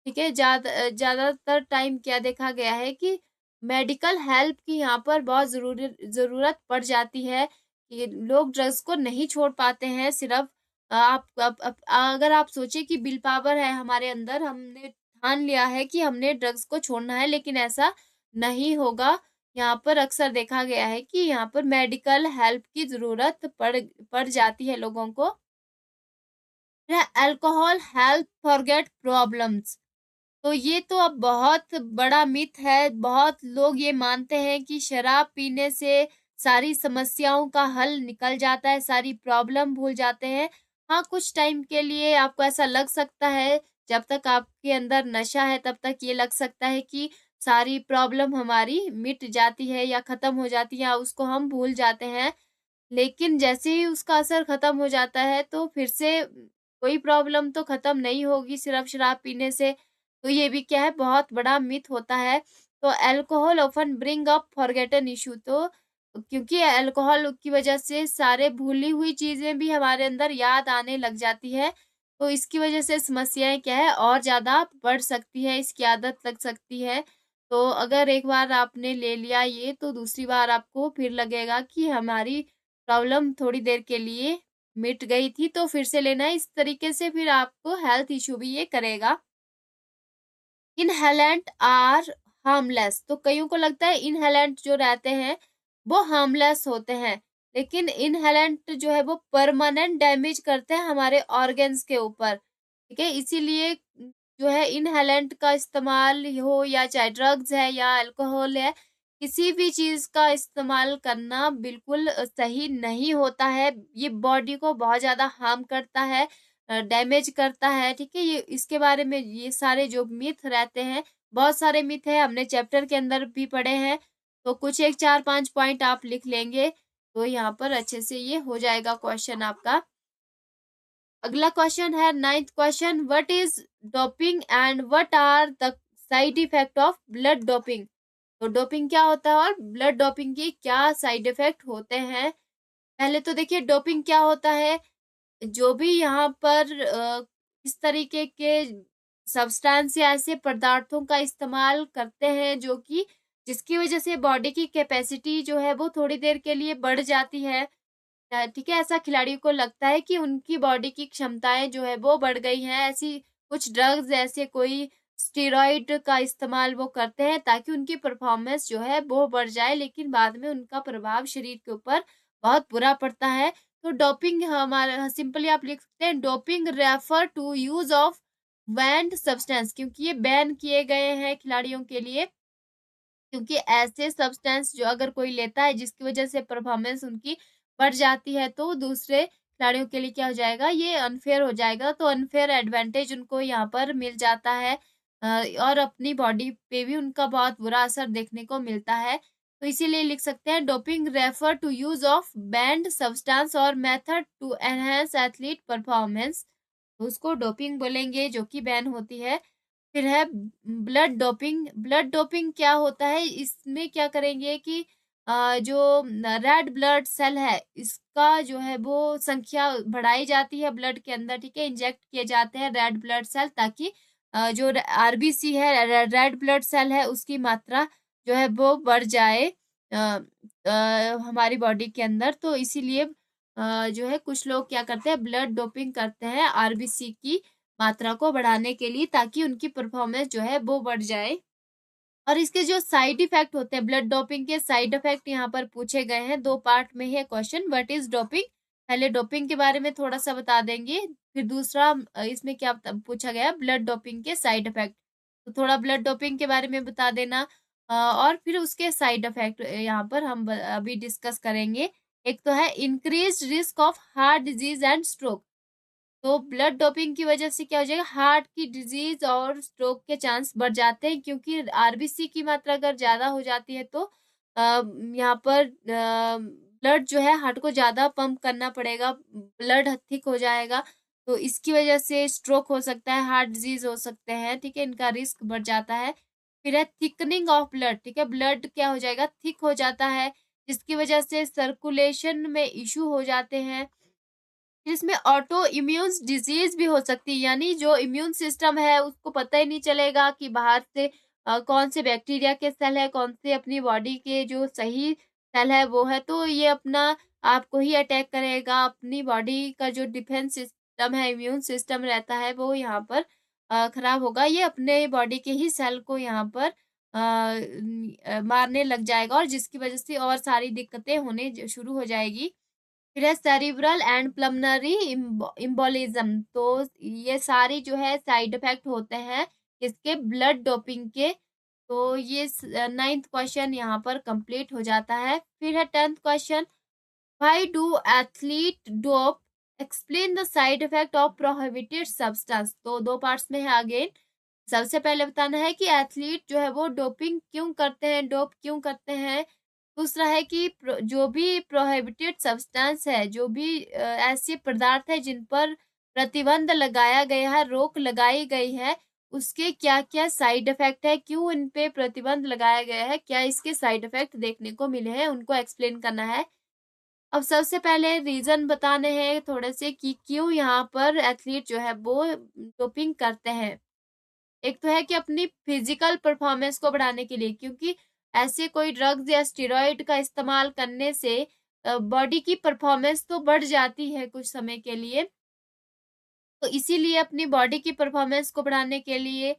ठीक है? ज़्यादातर टाइम क्या देखा गया है कि मेडिकल हेल्प की यहाँ पर बहुत ज़रूरत पड़ जाती है कि लोग ड्रग्स को नहीं छोड़ पाते हैं। सिर्फ आप अगर आप सोचिए कि विल पावर है हमारे अंदर, हमने ठान लिया है कि हमने ड्रग्स को छोड़ना है, लेकिन ऐसा नहीं होगा। यहाँ पर अक्सर देखा गया है कि यहाँ पर मेडिकल हेल्प की ज़रूरत पड़ जाती है लोगों को। Alcohol help forget problems. तो ये तो अब बहुत बड़ा मिथ है। बहुत लोग ये मानते हैं कि शराब पीने से सारी समस्याओं का हल निकल जाता है, सारी प्रॉब्लम भूल जाते हैं। हाँ, कुछ टाइम के लिए आपको ऐसा लग सकता है, जब तक आपके अंदर नशा है तब तक ये लग सकता है कि सारी प्रॉब्लम हमारी मिट जाती है या खत्म हो जाती है या उसको हम भूल जाते हैं। लेकिन जैसे ही उसका असर खत्म हो जाता है तो फिर से कोई प्रॉब्लम तो खत्म नहीं होगी सिर्फ शराब पीने से। तो ये भी क्या है, बहुत बड़ा मिथ होता है। तो alcohol often bring up forgotten issue. तो क्योंकि अल्कोहल की वजह से सारे भूली हुई चीजें भी हमारे अंदर याद आने लग जाती है। तो इसकी वजह से समस्याएँ क्या है और ज़्यादा बढ़ सकती है, इसकी आदत लग सकती है। तो अगर एक बार आपने ले लिया ये तो दूसरी बार आपको फिर लगेगा कि हमारी प्रॉब्लम थोड़ी देर के लिए मिट गई थी तो फिर से लेना है। इस तरीके से फिर आपको हेल्थ इश्यू भी ये करेगा। इनहेलेंट आर हार्मलेस, तो कईयों को लगता है इनहेलेंट जो रहते हैं वो हार्मलेस होते हैं, लेकिन इनहेलेंट जो है वो परमानेंट डैमेज करते हैं हमारे ऑर्गन्स के ऊपर, ठीक है? इसीलिए जो है इनहेलेंट का इस्तेमाल हो या चाहे ड्रग्स है या अल्कोहल है, किसी भी चीज़ का इस्तेमाल करना बिल्कुल सही नहीं होता है। ये बॉडी को बहुत ज़्यादा हार्म करता है, डैमेज करता है, ठीक है? ये इसके बारे में ये सारे जो मिथ रहते हैं, बहुत सारे मिथ हैं, हमने चैप्टर के अंदर भी पढ़े हैं, तो कुछ एक 4-5 पॉइंट आप लिख लेंगे, तो यहाँ पर अच्छे से ये हो जाएगा क्वेश्चन आपका। अगला क्वेश्चन है 9th question, what is doping and what are the side effect of blood doping? तो डोपिंग क्या होता है और ब्लड डोपिंग के क्या साइड इफेक्ट होते हैं? पहले तो देखिए डोपिंग क्या होता है? जो भी यहाँ पर इस तरीके के सब्सटेंस या ऐसे पदार्थों का इस्तेमाल करते हैं जो कि जिसकी वजह से बॉडी की कैपेसिटी जो है वो थोड़ी देर के लिए बढ़ जाती है। ठीक है, ऐसा खिलाड़ियों को लगता है कि उनकी बॉडी की क्षमताएं जो है वो बढ़ गई हैं। ऐसी कुछ ड्रग्स ऐसे कोई स्टेरॉइड का इस्तेमाल वो करते हैं ताकि उनकी परफॉर्मेंस जो है वो बढ़ जाए, लेकिन बाद में उनका प्रभाव शरीर के ऊपर बहुत बुरा पड़ता है। तो डोपिंग हमारा सिंपली आप लिख सकते हैं, doping refer to use of band substance, क्योंकि ये बैन किए गए हैं खिलाड़ियों के लिए, क्योंकि ऐसे सब्सटेंस जो अगर कोई लेता है जिसकी वजह से परफॉर्मेंस उनकी बढ़ जाती है तो दूसरे खिलाड़ियों के लिए क्या हो जाएगा, ये अनफेयर हो जाएगा। तो अनफेयर एडवांटेज उनको यहाँ पर मिल जाता है, और अपनी बॉडी पे भी उनका बहुत बुरा असर देखने को मिलता है। तो इसीलिए लिख सकते हैं, doping refer to use of band substance और method to enhance athlete performance, तो उसको डोपिंग बोलेंगे जो कि बैन होती है। फिर है ब्लड डोपिंग। ब्लड डोपिंग क्या होता है? इसमें क्या करेंगे कि जो रेड ब्लड सेल है इसका जो है वो संख्या बढ़ाई जाती है ब्लड के अंदर, ठीक है? इंजेक्ट किए जाते हैं रेड ब्लड सेल ताकि जो आरबीसी है, रेड ब्लड सेल है, उसकी मात्रा जो है वो बढ़ जाए हमारी बॉडी के अंदर। तो इसीलिए जो है कुछ लोग क्या करते हैं, ब्लड डोपिंग करते हैं आरबीसी की मात्रा को बढ़ाने के लिए ताकि उनकी परफॉर्मेंस जो है वो बढ़ जाए। और इसके जो साइड इफेक्ट होते हैं, ब्लड डोपिंग के साइड इफेक्ट यहाँ पर पूछे गए हैं, 2 पार्ट में है क्वेश्चन। What is doping? पहले डोपिंग के बारे में थोड़ा सा बता देंगे, फिर दूसरा इसमें क्या पूछा गया, ब्लड डोपिंग के साइड इफेक्ट। तो थोड़ा ब्लड डोपिंग के बारे में बता देना, और फिर उसके साइड इफेक्ट यहाँ पर हम अभी डिस्कस करेंगे। एक तो है increase risk of heart disease and stroke. तो ब्लड डोपिंग की वजह से क्या हो जाएगा, हार्ट की डिजीज और स्ट्रोक के चांस बढ़ जाते हैं, क्योंकि आरबीसी की मात्रा अगर ज्यादा हो जाती है तो यहाँ पर ब्लड जो है हार्ट को ज्यादा पंप करना पड़ेगा, ब्लड थिक हो जाएगा, तो इसकी वजह से स्ट्रोक हो सकता है, हार्ट डिजीज हो सकते हैं, ठीक है? इनका रिस्क बढ़ जाता है। फिर है थिकनिंग ऑफ ब्लड, ठीक है? ब्लड क्या हो जाएगा, थिक हो जाता है, जिसकी वजह से सर्कुलेशन में इशू हो जाते हैं। इसमें ऑटो इम्यून डिजीज भी हो सकती है, यानी जो इम्यून सिस्टम है उसको पता ही नहीं चलेगा कि बाहर से कौन से बैक्टीरिया के सेल है, कौन से अपनी बॉडी के जो सही सेल है वो है, तो ये अपना आपको ही अटैक करेगा। अपनी बॉडी का जो डिफेंस सिस्टम है, इम्यून सिस्टम रहता है, वो यहाँ पर खराब होगा, ये अपने बॉडी के ही सेल को यहाँ पर मारने लग जाएगा, और जिसकी वजह से और सारी दिक्कतें होने शुरू हो जाएगी। फिर है सेरिब्रल एंड प्लमनरी इम्बोलिज्म, तो ये सारी जो है साइड इफेक्ट होते हैं इसके ब्लड डोपिंग के। तो ये 9th क्वेश्चन यहाँ पर कंप्लीट हो जाता है। फिर है 10th question, why do athlete dope? Explain the side effect of prohibited substance. तो 2 पार्ट्स में है अगेन। सबसे पहले बताना है कि एथलीट जो है वो डोपिंग क्यों करते हैं, डोप क्यों करते हैं। दूसरा है कि जो भी प्रोहिबिटेड सब्सटेंस है, जो भी ऐसे पदार्थ है जिन पर प्रतिबंध लगाया गया है, रोक लगाई गई है, उसके क्या-क्या साइड इफेक्ट है, क्यों इन पे प्रतिबंध लगाया गया है, क्या इसके साइड इफेक्ट देखने को मिले हैं, उनको एक्सप्लेन करना है। अब सबसे पहले रीजन बताने हैं थोड़े से कि क्यों यहाँ पर एथलीट जो है वो डोपिंग करते हैं। एक तो है कि अपनी फिजिकल परफॉर्मेंस को बढ़ाने के लिए, क्योंकि ऐसे कोई ड्रग्स या स्टेरॉइड का इस्तेमाल करने से बॉडी की परफॉर्मेंस तो बढ़ जाती है कुछ समय के लिए, तो इसीलिए अपनी बॉडी की परफॉर्मेंस को बढ़ाने के लिए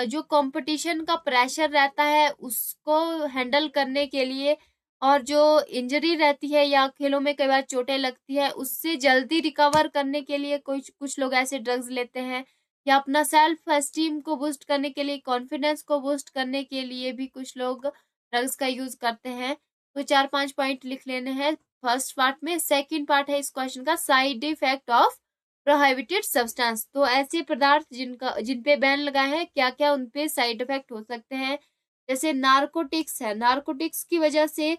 जो कंपटीशन का प्रेशर रहता है उसको हैंडल करने के लिए, और जो इंजरी रहती है या खेलों में कई बार चोटें लगती है उससे जल्दी रिकवर करने के लिए कुछ कुछ लोग ऐसे ड्रग्स लेते हैं, या अपना सेल्फ एस्टीम को बूस्ट करने के लिए, कॉन्फिडेंस को बूस्ट करने के लिए भी कुछ लोग ड्रग्स का यूज करते हैं। तो 4-5 पॉइंट लिख लेने हैं फर्स्ट पार्ट में। सेकंड पार्ट है इस क्वेश्चन का, side effect of prohibited substance. तो ऐसे पदार्थ जिन पे बैन लगा है, क्या क्या उन पे साइड इफेक्ट हो सकते हैं। जैसे नारकोटिक्स है, नारकोटिक्स की वजह से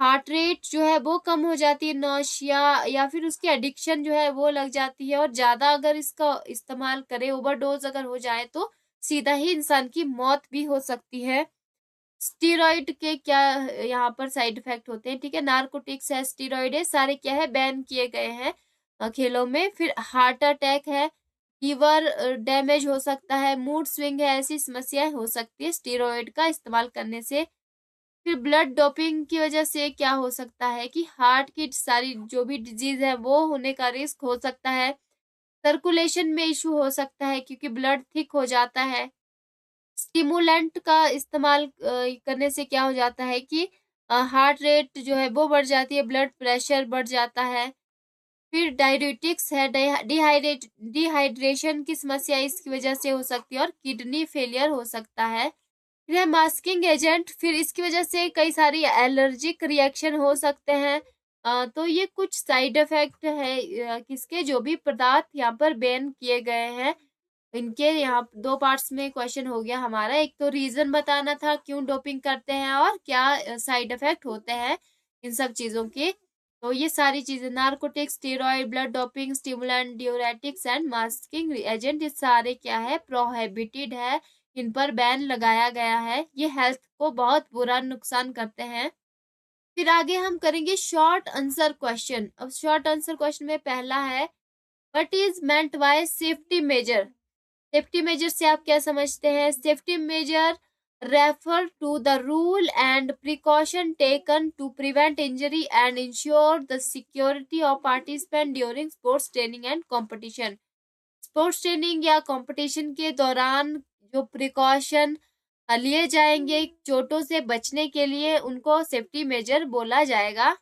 हार्ट रेट जो है वो कम हो जाती है, नौशिया या फिर उसकी एडिक्शन जो है वो लग जाती है, और ज्यादा अगर इसका इस्तेमाल करे, ओवरडोज अगर हो जाए तो सीधा ही इंसान की मौत भी हो सकती है। स्टीरॉइड के क्या यहाँ पर साइड इफेक्ट होते हैं, ठीक है, नारकोटिक्स है, स्टीरॉइड है, सारे क्या है बैन किए गए हैं खेलों में। फिर हार्ट अटैक है, लीवर डैमेज हो सकता है, मूड स्विंग है, ऐसी समस्याएं हो सकती है स्टीरॉइड का इस्तेमाल करने से। फिर ब्लड डोपिंग की वजह से क्या हो सकता है कि हार्ट की सारी जो भी डिजीज है वो होने का रिस्क हो सकता है। सर्कुलेशन में इशू हो सकता है क्योंकि ब्लड थिक हो जाता है। स्टिमुलेंट का इस्तेमाल करने से क्या हो जाता है कि हार्ट रेट जो है वो बढ़ जाती है, ब्लड प्रेशर बढ़ जाता है। फिर डाययूरेटिक्स है, डिहाइड्रेशन की समस्या इसकी वजह से हो सकती है, और किडनी फेलियर हो सकता है। फिर है मास्किंग एजेंट, फिर इसकी वजह से कई सारी एलर्जिक रिएक्शन हो सकते हैं। तो ये कुछ साइड इफेक्ट है किसके, जो भी पदार्थ यहाँ पर बैन किए गए हैं इनके। यहाँ दो पार्ट्स में क्वेश्चन हो गया हमारा, एक तो रीजन बताना था क्यों डोपिंग करते हैं और क्या साइड इफेक्ट होते हैं इन सब चीजों के। तो ये सारी चीजें, narcotics, steroid, blood doping, stimulant, diuretics and masking agent, ये सारे क्या है, प्रोहिबिटेड है, इन पर बैन लगाया गया है। ये हेल्थ को बहुत बुरा नुकसान करते हैं। फिर आगे हम करेंगे शॉर्ट आंसर क्वेश्चन। अब शॉर्ट आंसर क्वेश्चन में पहला है, what is meant by safety measure. Safety measure से आप क्या समझते हैं। Safety measure refer to the rule and precaution taken to prevent injury and ensure the security of participant during sports training and competition. Sports training या competition के दौरान जो precaution लिए जाएंगे चोटों से बचने के लिए, उनको सेफ्टी मेजर बोला जाएगा।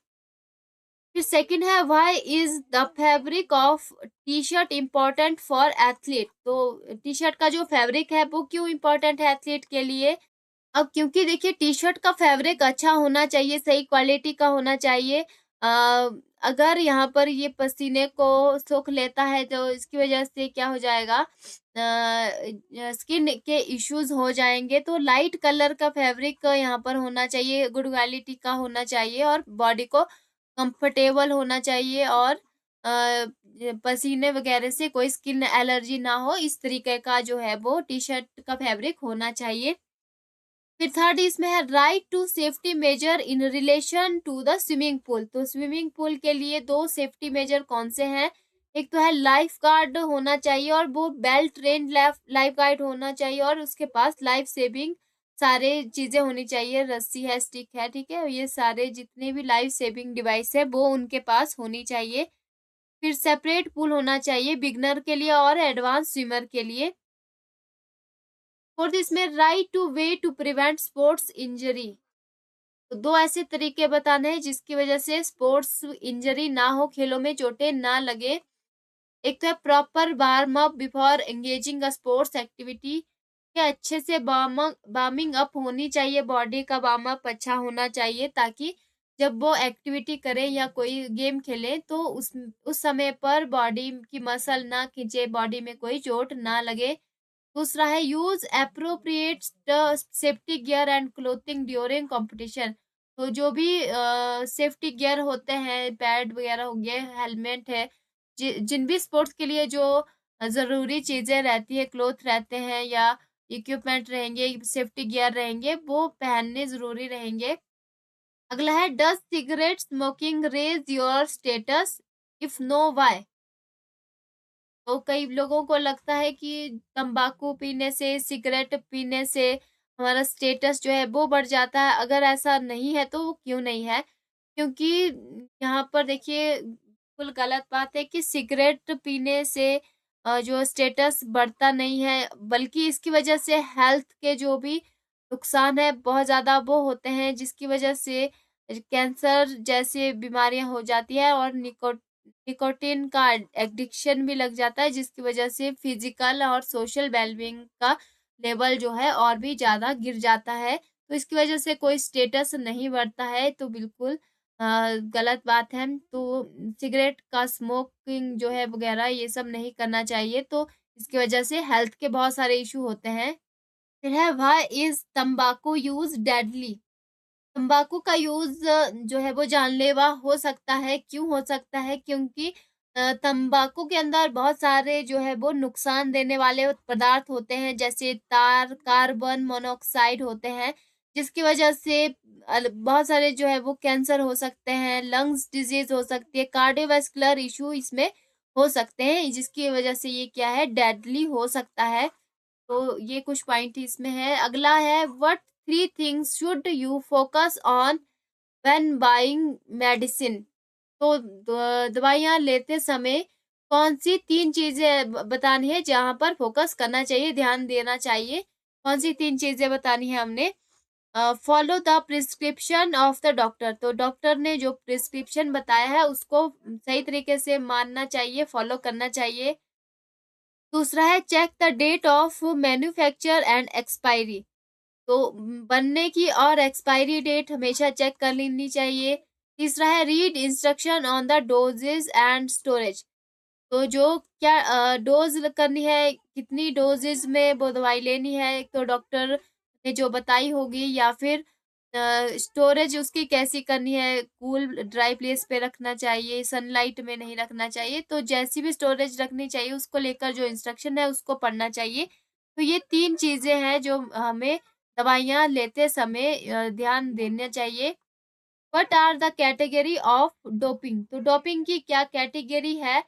फिर सेकंड है, why is the fabric of T shirt important for athlete. तो टी शर्ट का जो फैब्रिक है वो क्यों इम्पोर्टेंट है एथलीट के लिए। अब क्योंकि देखिए टी शर्ट का फैब्रिक अच्छा होना चाहिए, सही क्वालिटी का होना चाहिए। अगर यहाँ पर ये पसीने को सोख लेता है तो इसकी वजह से क्या हो जाएगा, स्किन के इश्यूज हो जाएंगे। तो लाइट कलर का फैब्रिक यहाँ पर होना चाहिए, गुड क्वालिटी का होना चाहिए, और बॉडी को कंफर्टेबल होना चाहिए, और पसीने वगैरह से कोई स्किन एलर्जी ना हो, इस तरीके का जो है वो टी शर्ट का फैब्रिक होना चाहिए। फिर थर्ड इसमें है, write two safety measure in relation to the swimming pool. तो स्विमिंग पूल के लिए दो सेफ्टी मेजर कौन से हैं, एक तो है लाइफ गार्ड होना चाहिए, और वो वेल ट्रेन्ड लाइफ गार्ड होना चाहिए, और उसके पास लाइफ सेविंग सारे चीजें होनी चाहिए, रस्सी है, स्टिक है, ठीक है, ये सारे जितने भी लाइफ सेविंग डिवाइस है वो उनके पास होनी चाहिए। फिर सेपरेट पूल होना चाहिए बिगनर के लिए और एडवांस स्विमर के लिए। फोर्थ इसमें, write two way to prevent sports injury. तो दो ऐसे तरीके बताने हैं जिसकी वजह से स्पोर्ट्स इंजरी ना हो, खेलों में चोटें ना लगे। एक तो है proper warm up before engaging a sports activity, के अच्छे से वार्मिंग अप होनी चाहिए, बॉडी का वार्म अप अच्छा होना चाहिए, ताकि जब वो एक्टिविटी करें या कोई गेम खेले तो उस समय पर बॉडी की मसल ना खींचे, बॉडी में कोई चोट ना लगे। दूसरा है, use appropriate safety gear and clothing during competition. तो जो भी सेफ्टी गियर होते हैं, पैड वगैरह हो गए, हेलमेट है, जिन भी स्पोर्ट्स के लिए जो जरूरी चीजें रहती है, क्लोथ रहते हैं या इक्विपमेंट रहेंगे, सेफ्टी गियर रहेंगे, वो पहनने जरूरी रहेंगे। अगला है does cigarette smoking raise your status, if no why. तो कई लोगों को लगता है कि तंबाकू पीने से, सिगरेट पीने से हमारा स्टेटस जो है वो बढ़ जाता है। अगर ऐसा नहीं है तो वो क्यों नहीं है? क्योंकि यहाँ पर देखिए बिल्कुल गलत बात है कि सिगरेट पीने से जो स्टेटस बढ़ता नहीं है, बल्कि इसकी वजह से हेल्थ के जो भी नुकसान है बहुत ज़्यादा वो होते हैं, जिसकी वजह से कैंसर जैसी बीमारियां हो जाती है और निकोटिन का एडिक्शन भी लग जाता है, जिसकी वजह से फिजिकल और सोशल वेलबींग का लेवल जो है और भी ज़्यादा गिर जाता है। तो इसकी वजह से कोई स्टेटस नहीं बढ़ता है, तो बिल्कुल गलत बात है। तो सिगरेट का स्मोकिंग जो है वगैरह ये सब नहीं करना चाहिए, तो इसकी वजह से हेल्थ के बहुत सारे इश्यू होते हैं। फिर है व्हाई इज तंबाकू यूज डेडली। तंबाकू का यूज जो है वो जानलेवा हो सकता है। क्यों हो सकता है? क्योंकि तंबाकू के अंदर बहुत सारे जो है वो नुकसान देने वाले पदार्थ होते हैं, जैसे तार, कार्बन मोनोऑक्साइड होते हैं, जिसकी वजह से बहुत सारे जो है वो कैंसर हो सकते हैं, लंग्स डिजीज हो सकती है, कार्डियोवास्कुलर इशू इसमें हो सकते हैं, जिसकी वजह से ये क्या है, डेडली हो सकता है। तो ये कुछ पॉइंट इसमें है। अगला है what three things should you focus on when buying medicine. तो दवाइयाँ लेते समय कौन सी तीन चीजें बतानी है जहां पर फोकस करना चाहिए, ध्यान देना चाहिए। कौन सी तीन चीजें बतानी है हमने? Follow the prescription of the doctor. तो डॉक्टर ने जो प्रिस्क्रिप्शन बताया है उसको सही तरीके से मानना चाहिए, फॉलो करना चाहिए। दूसरा है check the date of manufacture and expiry. तो बनने की और एक्सपायरी डेट हमेशा चेक कर लेनी चाहिए। तीसरा है read instruction on the dosages and storage. तो जो क्या डोज करनी है, कितनी डोजेज में वो दवाई लेनी है, तो डॉक्टर ने जो बताई होगी, या फिर स्टोरेज उसकी कैसी करनी है, कूल ड्राई प्लेस पे रखना चाहिए, सनलाइट में नहीं रखना चाहिए। तो जैसी भी स्टोरेज रखनी चाहिए उसको लेकर जो इंस्ट्रक्शन है उसको पढ़ना चाहिए। तो ये तीन चीजें हैं जो हमें दवाइयाँ लेते समय ध्यान देना चाहिए। What are the category of doping. तो डोपिंग की क्या कैटेगरी है?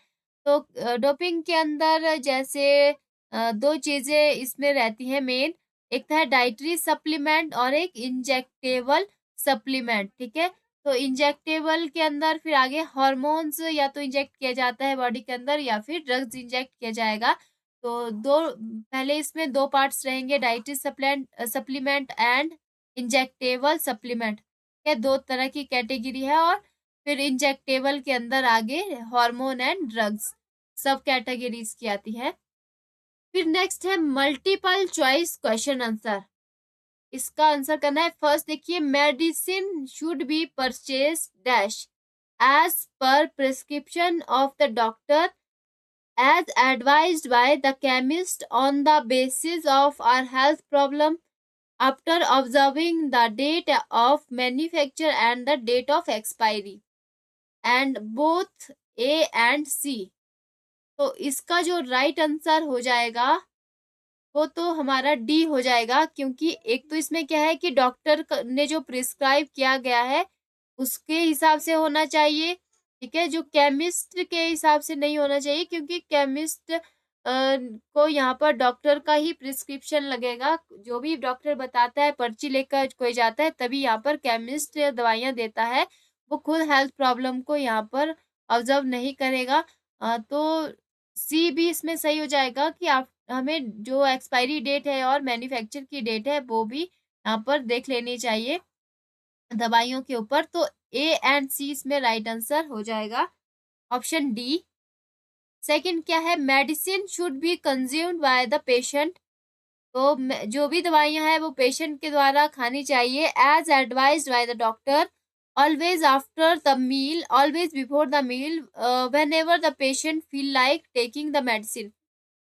तो डोपिंग के अंदर जैसे दो चीजें इसमें रहती हैं मेन। एक था डाइटरी सप्लीमेंट और एक इंजेक्टेबल सप्लीमेंट, ठीक है। तो इंजेक्टेबल के अंदर फिर आगे हार्मोन्स या तो इंजेक्ट किया जाता है बॉडी के अंदर, या फिर ड्रग्स इंजेक्ट किया जाएगा। तो दो पहले इसमें दो पार्ट्स रहेंगे, dietary supplement and injectable supplement. है दो तरह की कैटेगरी है। और फिर इंजेक्टेबल के अंदर आगे हार्मोन एंड ड्रग्स सब कैटेगरीज की आती है। फिर नेक्स्ट है मल्टीपल चॉइस क्वेश्चन आंसर। इसका आंसर करना है। फर्स्ट देखिए, medicine should be purchase dash as per prescription of the doctor as advised by the chemist on the basis of our health problem after observing the date of manufacture and the date of expiry and both A and C। तो इसका जो right answer हो जाएगा वो तो हमारा D हो जाएगा, क्योंकि एक तो इसमें क्या है कि डॉक्टर ने जो प्रिस्क्राइब किया गया है उसके हिसाब से होना चाहिए, ठीक है। जो केमिस्ट के हिसाब से नहीं होना चाहिए, क्योंकि केमिस्ट को यहाँ पर डॉक्टर का ही प्रिस्क्रिप्शन लगेगा। जो भी डॉक्टर बताता है, पर्ची लेकर कोई जाता है तभी यहाँ पर केमिस्ट दवाइयाँ देता है। वो खुद हेल्थ प्रॉब्लम को यहाँ पर ऑब्जर्व नहीं करेगा। तो सी भी इसमें सही हो जाएगा कि आप हमें जो एक्सपायरी डेट है और मैन्युफैक्चर की डेट है वो भी यहाँ पर देख लेनी चाहिए दवाइयों के ऊपर। तो ए एंड सी इसमें राइट आंसर हो जाएगा, ऑप्शन डी। सेकंड क्या है, medicine should be consumed by the patient. तो जो भी दवाइयां हैं वो पेशेंट के द्वारा खानी चाहिए as advised by the doctor, always after the meal, always before the meal, whenever the patient feel like taking the medicine.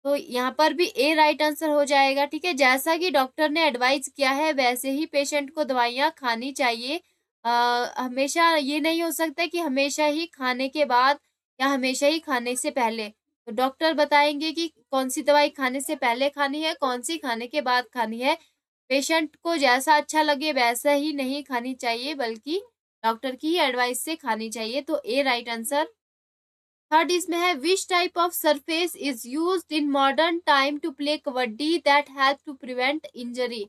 तो यहाँ पर भी ए राइट आंसर हो जाएगा, ठीक है। जैसा कि डॉक्टर ने एडवाइस किया है वैसे ही पेशेंट को दवाइयाँ खानी चाहिए। हमेशा ये नहीं हो सकता कि हमेशा ही खाने के बाद या हमेशा ही खाने से पहले। तो डॉक्टर बताएंगे कि कौन सी दवाई खाने से पहले खानी है, कौन सी खाने के बाद खानी है। पेशेंट को जैसा अच्छा लगे वैसा ही नहीं खानी चाहिए, बल्कि डॉक्टर की एडवाइस से खानी चाहिए, तो ए राइट आंसर। थर्ड इसमें है which type of surface is used in modern time to play kabaddi that help to prevent injury.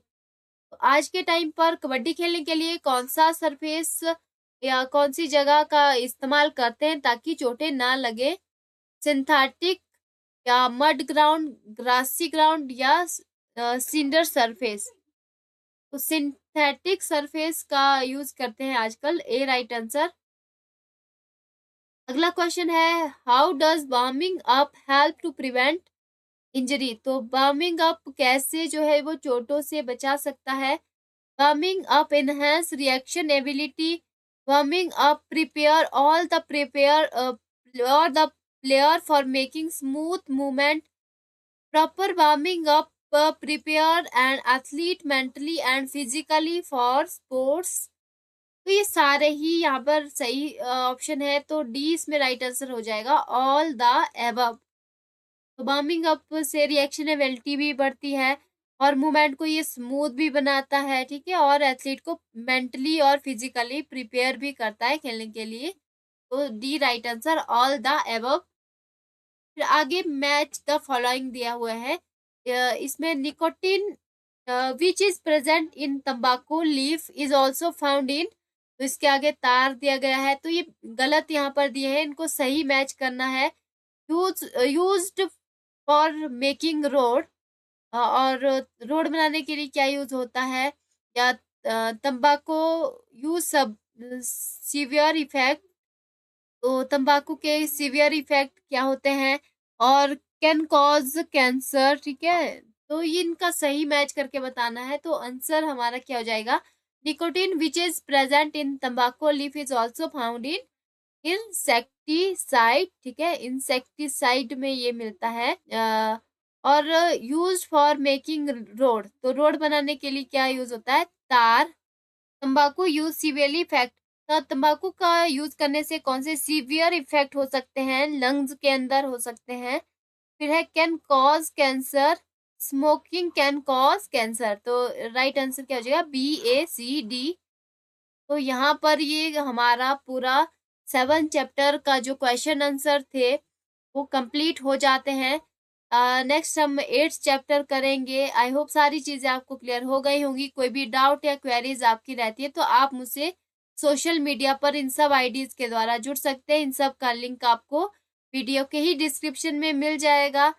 तो आज के टाइम पर कबड्डी खेलने के लिए कौन सा सरफेस या कौन सी जगह का इस्तेमाल करते हैं ताकि चोटें ना लगे? सिंथेटिक या मड ग्राउंड, ग्रासी ग्राउंड या सिंडर सरफेस? तो सिंथेटिक सरफेस का यूज करते हैं आजकल, ए राइट आंसर। अगला क्वेश्चन है how does warming up help to prevent injury. तो वार्मिंग अप कैसे जो है वो चोटों से बचा सकता है? Warming up enhance reaction ability, warming up prepare all the prepare और the player for making smooth movement, proper warming up prepare and athlete mentally and physically for sports. तो ये सारे ही यहाँ पर सही ऑप्शन है, तो डी इसमें राइट आंसर हो जाएगा, ऑल द एबव। तो वार्मिंग अप से रिएक्शन एबिलिटी भी बढ़ती है और मूवमेंट को ये स्मूथ भी बनाता है, ठीक है, और एथलीट को मेंटली और फिजिकली प्रिपेयर भी करता है खेलने के लिए। तो D right answer, all the above. फिर आगे मैच द फॉलोइंग दिया हुआ है, इसमें nicotine which is present in tambaku leaf is also found in. तो इसके आगे तार दिया गया है, तो ये गलत यहाँ पर दिए हैं, इनको सही मैच करना है। यूज्ड फॉर मेकिंग रोड, और रोड बनाने के लिए क्या यूज होता है? या तंबाकू यूज सब सीवियर इफेक्ट, तो तंबाकू के सीवियर इफेक्ट क्या होते हैं? और कैन कॉज कैंसर, ठीक है, तो ये इनका सही मैच करके बताना है। तो आंसर हमारा क्या हो जाएगा? Nicotine which is present in tambaku leaf is also found in insecticide, ठीक है, इंसेक्टिसाइड में ये मिलता है। और यूज फॉर मेकिंग रोड, तो रोड बनाने के लिए क्या यूज होता है? तार। तंबाकू यूज सीवियरली इफेक्ट, तो तंबाकू का यूज करने से कौन से सीवियर इफेक्ट हो सकते हैं? लंग्स के अंदर हो सकते हैं। फिर है can cause cancer, smoking can cause cancer, तो राइट आंसर क्या हो जाएगा? बी ए सी डी। तो यहाँ पर ये हमारा पूरा 7 चैप्टर का जो क्वेश्चन आंसर थे वो कंप्लीट हो जाते हैं। नेक्स्ट हम 8 चैप्टर करेंगे। आई होप सारी चीजें आपको क्लियर हो गई होंगी। कोई भी डाउट या क्वेरीज आपकी रहती है तो आप मुझसे सोशल मीडिया पर इन सब आईडीज के द्वारा जुड़ सकते हैं। इन सब का लिंक आपको वीडियो के ही डिस्क्रिप्शन में मिल जाएगा।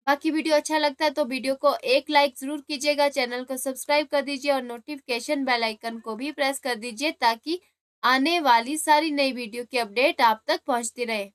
बाकी वीडियो अच्छा लगता है तो वीडियो को एक लाइक जरूर कीजिएगा, चैनल को सब्सक्राइब कर दीजिए और नोटिफिकेशन बेल आइकन को भी प्रेस कर दीजिए ताकि आने वाली सारी नई वीडियो की अपडेट आप तक पहुंचती रहे।